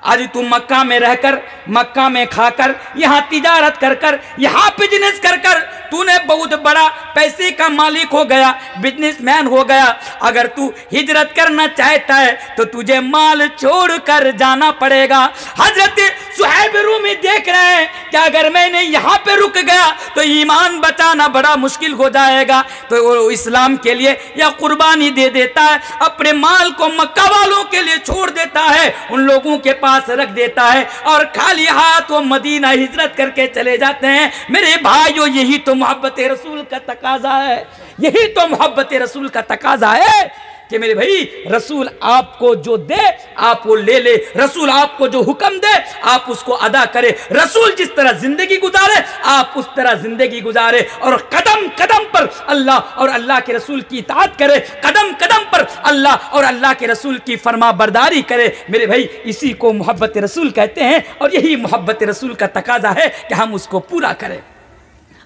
आज तू मक्का में रहकर, मक्का में खाकर, यहाँ तिजारत कर कर, यहाँ बिजनेस कर कर तूने बहुत बड़ा पैसे का मालिक हो गया, बिजनेसमैन हो गया। अगर तू हिजरत करना चाहता है तो तुझे माल छोड़कर जाना पड़ेगा। हजरत सुहैब रूमी देख रहे हैं कि अगर मैंने यहाँ पे रुक गया तो ईमान बचाना बड़ा मुश्किल हो जाएगा, तो वो इस्लाम के लिए या कुर्बानी दे देता है, अपने माल को मक्का वालों के लिए छोड़ देता है, उन लोगों के पास रख देता है और खाली हाथ वो मदीना हिजरत करके चले जाते हैं। मेरे भाइयों, यही तो मोहब्बत रसूल का तकाजा है, यही तो मोहब्बत रसूल का तकाजा है कि मेरे भाई रसूल आपको जो दे आप वो ले ले, रसूल आपको जो हुक्म दे आप उसको अदा करे, रसूल जिस तरह जिंदगी गुजारे आप उस तरह जिंदगी गुजारे और कदम कदम पर अल्लाह और अल्लाह के रसूल की इताअत करे, कदम कदम पर अल्लाह और अल्लाह के रसूल की फरमा बरदारी करे। मेरे भाई, इसी को मोहब्बत रसूल कहते हैं और यही मोहब्बत रसूल का तकाजा है कि हम उसको पूरा करें।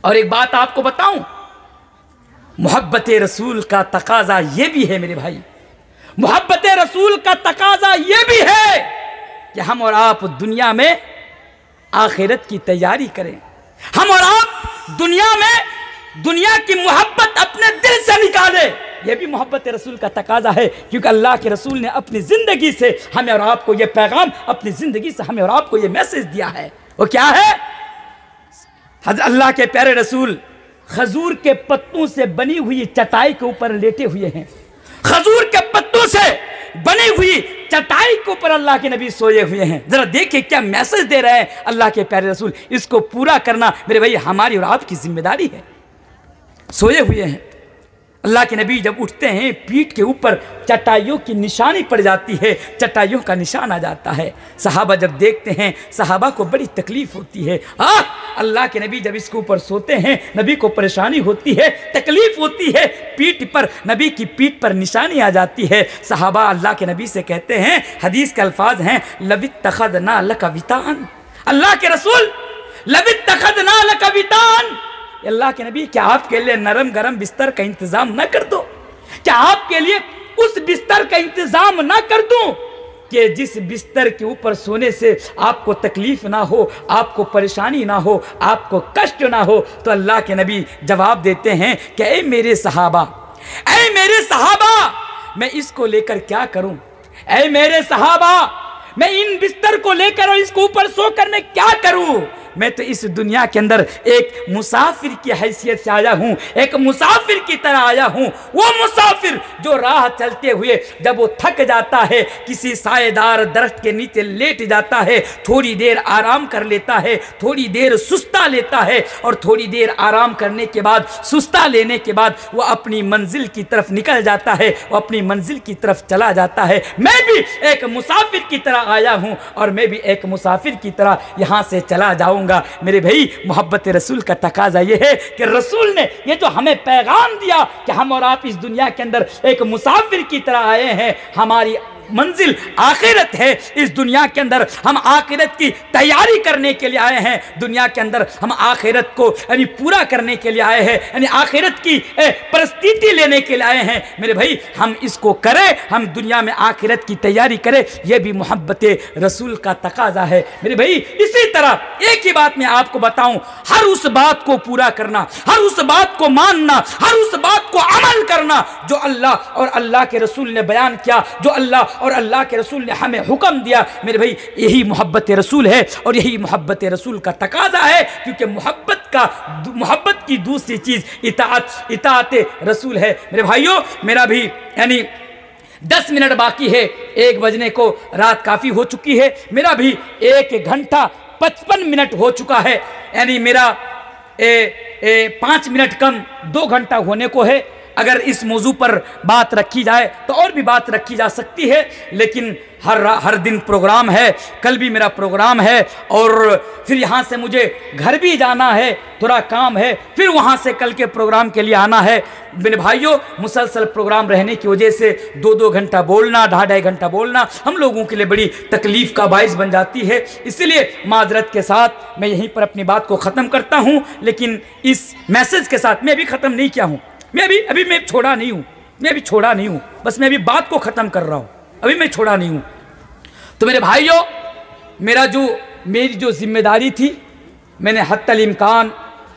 और एक बात आपको बताऊं, मोहब्बत रसूल का तकाजा ये भी है मेरे भाई, मोहब्बत रसूल का तकाजा ये भी है कि हम और आप दुनिया में आखिरत की तैयारी करें। हम और आप दुनिया में दुनिया की मोहब्बत अपने दिल से निकालें। यह भी मोहब्बत रसूल का तकाजा है, क्योंकि अल्लाह के रसूल ने अपनी ज़िंदगी से हमें और आपको ये पैगाम, अपनी ज़िंदगी से हमें और आपको ये मैसेज दिया है। वो क्या है? अल्लाह के प्यारे रसूल खजूर के पत्तों से बनी हुई चटाई के ऊपर लेटे हुए हैं। खजूर के पत्तों से बनी हुई चटाई के ऊपर अल्लाह के नबी सोए हुए हैं। जरा देखिए क्या मैसेज दे रहे हैं अल्लाह के प्यारे रसूल। इसको पूरा करना मेरे भाई हमारी और आपकी जिम्मेदारी है। सोए हुए हैं अल्लाह के नबी, जब उठते हैं पीठ के ऊपर चटाइयों की निशानी पड़ जाती है, चटाइयों का निशान आ जाता है। सहाबा जब देखते हैं, सहाबा को बड़ी तकलीफ होती है। अल्लाह के नबी जब इसके ऊपर सोते हैं, नबी को परेशानी होती है, तकलीफ होती है, पीठ पर, नबी की पीठ पर निशानी आ जाती है। सहाबा अल्लाह के नबी से कहते हैं, हदीस के अल्फाज हैं, लवित्तखज़ना लका वितान, अल्लाह के रसूल लवित्तखज़ना लका वितान, अल्लाह के नबी क्या आपके लिए नरम गरम बिस्तर का इंतजाम ना कर दो? क्या आपके लिए उस बिस्तर का इंतजाम ना कर दूं कि जिस बिस्तर के ऊपर सोने से आपको तकलीफ ना हो, आपको परेशानी ना हो, आपको कष्ट ना हो? तो अल्लाह के नबी जवाब देते हैं कि ऐ मेरे सहाबा, ऐ मेरे सहाबा, मैं इसको लेकर क्या करूं? ऐ मेरे सहाबा, मैं इन बिस्तर को लेकर और इसको ऊपर सोकर मैं क्या करूं? मैं तो इस दुनिया के अंदर एक मुसाफिर की हैसियत से आया हूँ, एक मुसाफिर की तरह आया हूँ। वो मुसाफिर जो राह चलते हुए जब वो थक जाता है, किसी सायेदार दरख्त के नीचे लेट जाता है, थोड़ी देर आराम कर लेता है, थोड़ी देर सुस्ता लेता है, और थोड़ी देर आराम करने के बाद, सुस्ता लेने के बाद वो अपनी मंजिल की तरफ निकल जाता है, वो अपनी मंजिल की तरफ चला जाता है। मैं भी एक मुसाफिर की तरह आया हूँ और मैं भी एक मुसाफिर की तरह यहाँ से चला जाऊँगा। मेरे भाई मोहब्बत रसूल का तकाजा यह है कि रसूल ने ये जो हमें पैगाम दिया कि हम और आप इस दुनिया के अंदर एक मुसाफिर की तरह आए हैं, हमारी मंजिल आखिरत है। इस दुनिया के अंदर हम आखिरत की तैयारी करने के लिए आए हैं। दुनिया के अंदर हम आखिरत को यानी पूरा करने के लिए आए हैं, यानी आखिरत की परिस्थिति लेने के लिए आए हैं। मेरे भाई हम इसको करें, हम दुनिया में आखिरत की तैयारी करें, यह भी मोहब्बत रसूल का तकाजा है। मेरे भाई इसी तरह एक ही बात मैं आपको बताऊं, हर उस बात को पूरा करना, हर उस बात को मानना, हर उस बात को अमल करना जो अल्लाह और अल्लाह के रसूल ने बयान किया, जो अल्लाह और अल्लाह के रसूल ने हमें हुक्म दिया। मेरे भाई यही मोहब्बत रसूल है और यही मोहब्बत रसूल का तकाजा है, क्योंकि मोहब्बत की दूसरी चीज इताअत रसूल है। मेरे भाइयों मेरा भी यानी 10 मिनट बाकी है 1 बजने को, रात काफ़ी हो चुकी है। मेरा भी 1 घंटा 55 मिनट हो चुका है, यानी मेरा 5 मिनट कम 2 घंटा होने को है। अगर इस मौजू पर बात रखी जाए तो और भी बात रखी जा सकती है, लेकिन हर दिन प्रोग्राम है, कल भी मेरा प्रोग्राम है और फिर यहाँ से मुझे घर भी जाना है, थोड़ा काम है, फिर वहाँ से कल के प्रोग्राम के लिए आना है। मेरे भाइयों मुसलसल प्रोग्राम रहने की वजह से 2-2 घंटा बोलना, 2.5 घंटा बोलना हम लोगों के लिए बड़ी तकलीफ़ का बाइस बन जाती है। इसलिए माजरत के साथ मैं यहीं पर अपनी बात को ख़त्म करता हूँ, लेकिन इस मैसेज के साथ मैं अभी ख़त्म नहीं किया हूँ, मैं अभी छोड़ा नहीं हूँ, मैं अभी छोड़ा नहीं हूँ, बस मैं अभी बात को ख़त्म कर रहा हूँ, अभी मैं छोड़ा नहीं हूँ। तो मेरे भाइयों मेरी जो जिम्मेदारी थी, मैंने हत्तल इम्कान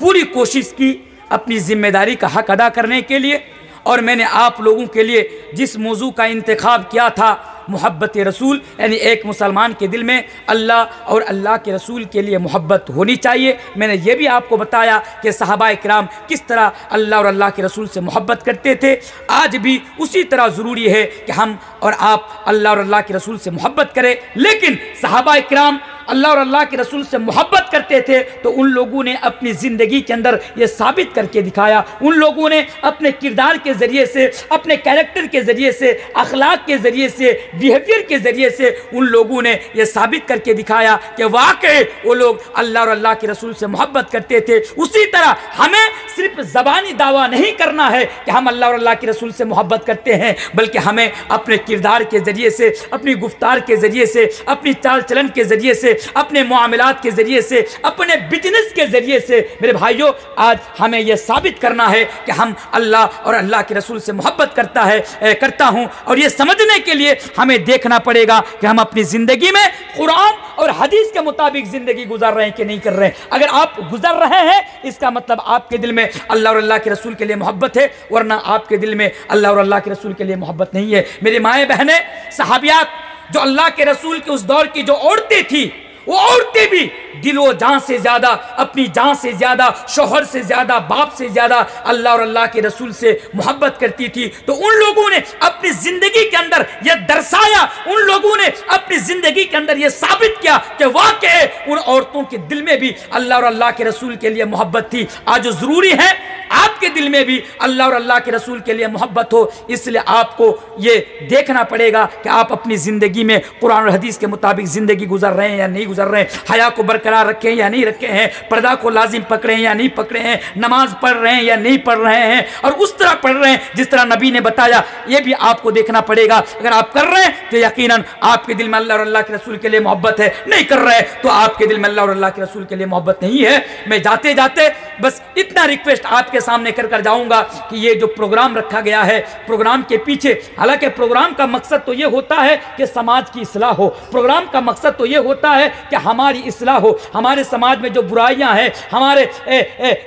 पूरी कोशिश की अपनी जिम्मेदारी का हक अदा करने के लिए, और मैंने आप लोगों के लिए जिस मौजू का इंतखाब किया था मोहब्बत रसूल, यानी एक मुसलमान के दिल में अल्लाह और अल्लाह के रसूल के लिए मोहब्बत होनी चाहिए। मैंने ये भी आपको बताया कि सहाबाए किराम किस तरह अल्लाह और अल्लाह के रसूल से मोहब्बत करते थे। आज भी उसी तरह ज़रूरी है कि हम और आप अल्लाह और अल्लाह के रसूल से मोहब्बत करें। लेकिन सहाबाए किराम अल्लाह और अल्लाह के रसूल से मोहब्बत करते थे तो उन लोगों ने अपनी ज़िंदगी के अंदर ये साबित करके दिखाया। उन लोगों ने अपने किरदार के ज़रिए से, अपने कैरेक्टर के ज़रिए से, अखलाक के ज़रिए से, बिहेवियर के ज़रिए से उन लोगों ने ये साबित करके दिखाया कि वाकई वो लोग अल्लाह और अल्लाह के रसूल से मोहब्बत करते थे। उसी तरह हमें सिर्फ ज़बानी दावा नहीं करना है कि हम अल्लाह और अल्लाह के रसूल से मोहब्बत करते हैं, बल्कि हमें अपने किरदार के ज़रिए से, अपनी गुफ्तार के ज़रिए से, अपनी चाल चलन के ज़रिए से, अपने मुआमलात के ज़रिए से, अपने बिजनेस के ज़रिए से मेरे भाइयों आज हमें यह साबित करना है कि हम अल्लाह और अल्लाह के रसूल से मोहब्बत करता हूँ। और ये समझने के लिए हमें देखना पड़ेगा कि हम अपनी ज़िंदगी में कुरान और हदीस के मुताबिक ज़िंदगी गुजार रहे हैं कि नहीं कर रहे हैं। अगर आप गुजर रहे हैं इसका मतलब आपके दिल में अल्लाह और अल्लाह के रसूल के लिए मोहब्बत है, वरना आपके दिल में अल्लाह और अल्लाह के रसूल के लिए मोहब्बत नहीं है। मेरी माएँ बहनें, सहाबियात, जो अल्लाह के रसूल के उस दौर की जो औरतें थी, वो औरतें भी दिलो जान से ज्यादा, अपनी जान से ज्यादा, शोहर से ज्यादा, बाप से ज्यादा अल्लाह और अल्लाह के रसूल से मोहब्बत करती थी। तो उन लोगों ने अपनी जिंदगी के अंदर यह दर्शाया, उन लोगों ने अपनी जिंदगी के अंदर यह साबित किया कि वाकई उन औरतों के दिल में भी अल्लाह और अल्लाह के रसूल के लिए मोहब्बत थी। आज जरूरी है आपके दिल में भी अल्लाह और अल्लाह के रसूल के लिए मोहब्बत हो। इसलिए आपको ये देखना पड़ेगा कि आप अपनी ज़िंदगी में कुरान और हदीस के मुताबिक ज़िंदगी गुजार रहे हैं या नहीं गुजार रहे हैं, हया को बरकरार रखे हैं या नहीं रखे हैं, पर्दा को लाजिम पकड़े हैं या नहीं पकड़े हैं, नमाज पढ़ रहे हैं या नहीं पढ़ रहे हैं, और उस तरह पढ़ रहे हैं जिस तरह नबी ने बताया। ये भी आपको देखना पड़ेगा। अगर आप कर रहे हैं तो यकीनन आपके दिल में अल्लाह और अल्लाह के रसूल के लिए मोहब्बत है, नहीं कर रहे तो आपके दिल में अल्लाह और अल्लाह के रसूल के लिए मोहब्बत नहीं है। मैं जाते जाते बस इतना रिक्वेस्ट आपके सामने कर जाऊंगा कि ये जो प्रोग्राम रखा गया है, प्रोग्राम के पीछे, हालांकि प्रोग्राम का मकसद तो ये होता है कि समाज की इस्लाह हो, प्रोग्राम का मकसद तो ये होता है कि हमारी इस्लाह हो, हमारे समाज में जो बुराइयां हैं, हमारे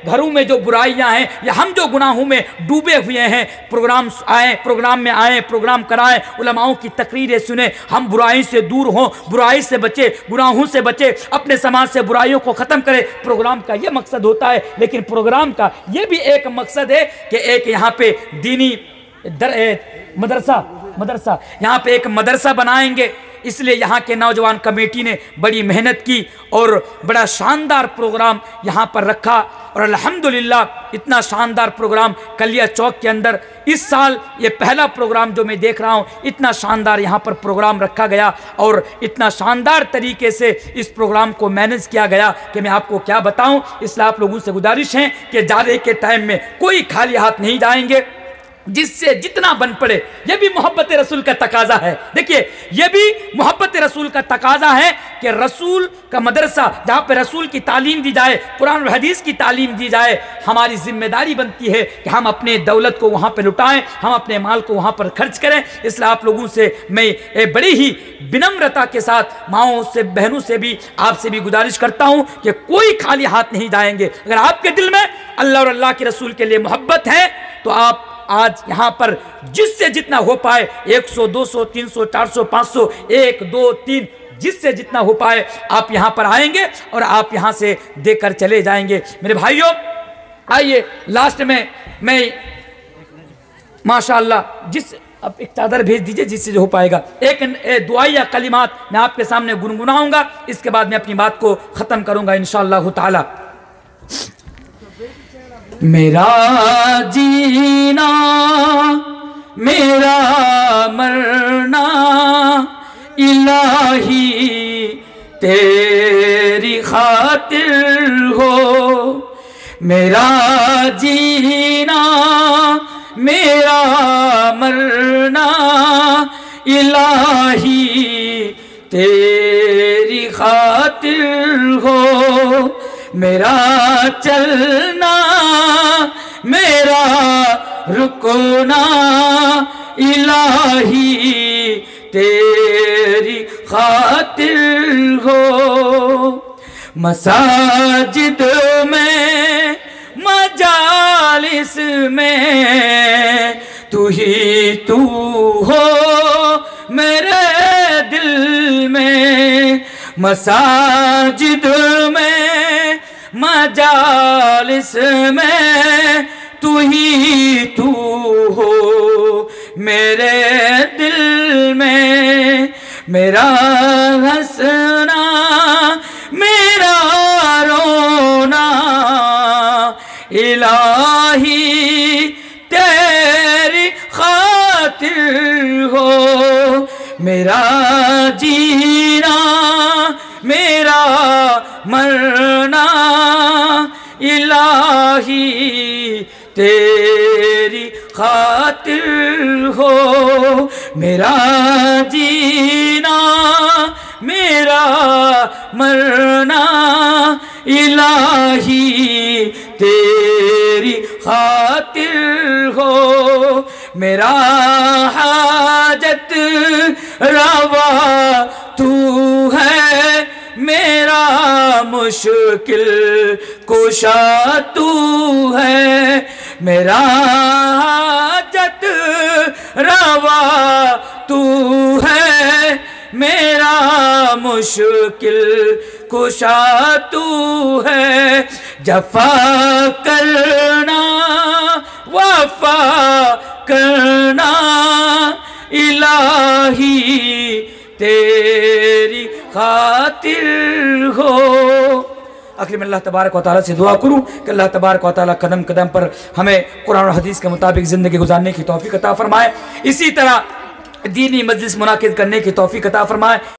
घरों में जो बुराइयां हैं, या हम जो गुनाहों में डूबे हुए हैं, प्रोग्राम में आए, प्रोग्राम कराएं, उलमाओं की तकरीरें सुने, हम बुराई से दूर हों, बुराई से बचे, गुनाहों से बचे, अपने समाज से बुराइयों को ख़त्म करें। प्रोग्राम का ये मकसद होता है। लेकिन प्रोग्राम का ये भी एक मकसद है कि एक यहाँ पे दीनी मदरसा यहाँ पे एक मदरसा बनाएंगे। इसलिए यहाँ के नौजवान कमेटी ने बड़ी मेहनत की और बड़ा शानदार प्रोग्राम यहाँ पर रखा। और अल्हम्दुलिल्लाह इतना शानदार प्रोग्राम कलिया चौक के अंदर इस साल ये पहला प्रोग्राम जो मैं देख रहा हूँ, इतना शानदार यहाँ पर प्रोग्राम रखा गया और इतना शानदार तरीके से इस प्रोग्राम को मैनेज किया गया कि मैं आपको क्या बताऊँ। इसलिए आप लोगों से गुजारिश है कि जाने के टाइम में कोई खाली हाथ नहीं जाएंगे, जिससे जितना बन पड़े। यह भी मोहब्बत रसूल का तकाजा है। देखिए, यह भी मोहब्बत रसूल का तकाजा है कि रसूल का मदरसा जहाँ पे रसूल की तालीम दी जाए, कुरान और हदीस की तालीम दी जाए, हमारी जिम्मेदारी बनती है कि हम अपने दौलत को वहाँ पे लुटाएं, हम अपने माल को वहाँ पर खर्च करें। इसलिए आप लोगों से मैं बड़ी ही विनम्रता के साथ माओं से, बहनों से भी, आपसे भी गुजारिश करता हूँ कि कोई खाली हाथ नहीं जाएंगे। अगर आपके दिल में अल्लाह और अल्लाह के रसूल के लिए मोहब्बत है तो आप आज यहाँ पर जिससे जितना हो पाए, 100, 200, 300, 400, 500, 1, 2, 3, जिससे जितना हो पाए आप यहाँ पर आएंगे और आप यहाँ से देकर चले जाएंगे। मेरे भाइयों, आइए लास्ट में मैं माशाअल्लाह अब एक चादर भेज दीजिए जिससे जो हो पाएगा, एक दुआ या कलिमात मैं आपके सामने गुनगुनाऊंगा। इसके बाद मैं अपनी बात को ख़त्म करूंगा इंशाअल्लाह ताला। मेरा जीना मेरा मरना इलाही तेरी खातिर हो, मेरा जीना मेरा मरना इलाही तेरी खातिर हो, मेरा चलना मेरा रुकना इलाही तेरी खातिर हो, मसाजिद में मजालिस में तू ही तू हो मेरे दिल में, मसाजिद में मजालिस में तू ही तू हो मेरे दिल में, मेरा हंसना मेरा रोना इलाही तेरी खातिर हो, मेरा जीना मेरा मरना इलाही तेरी खातिर हो, मेरा जीना मेरा मरना इलाही तेरी खातिर हो। मेरा हाजत रवा तू है, मेरा मुश्किल कुशा तू है। मेरा हाजत रवा तू है, मेरा मुश्किल कुशा तू है। जफा करना वफा करना इलाही तेरी खातिर हो। आखिर में अल्लाह तबारक व तआला से दुआ करूँ कि अल्लाह तबारक व तआला कदम कदम पर हमें कुरान और हदीस के मुताबिक ज़िंदगी गुजारने की तौफीक अता फरमाए। इसी तरह दीनी मजलिस मुनाकिद करने की तौफीक अता फरमाए।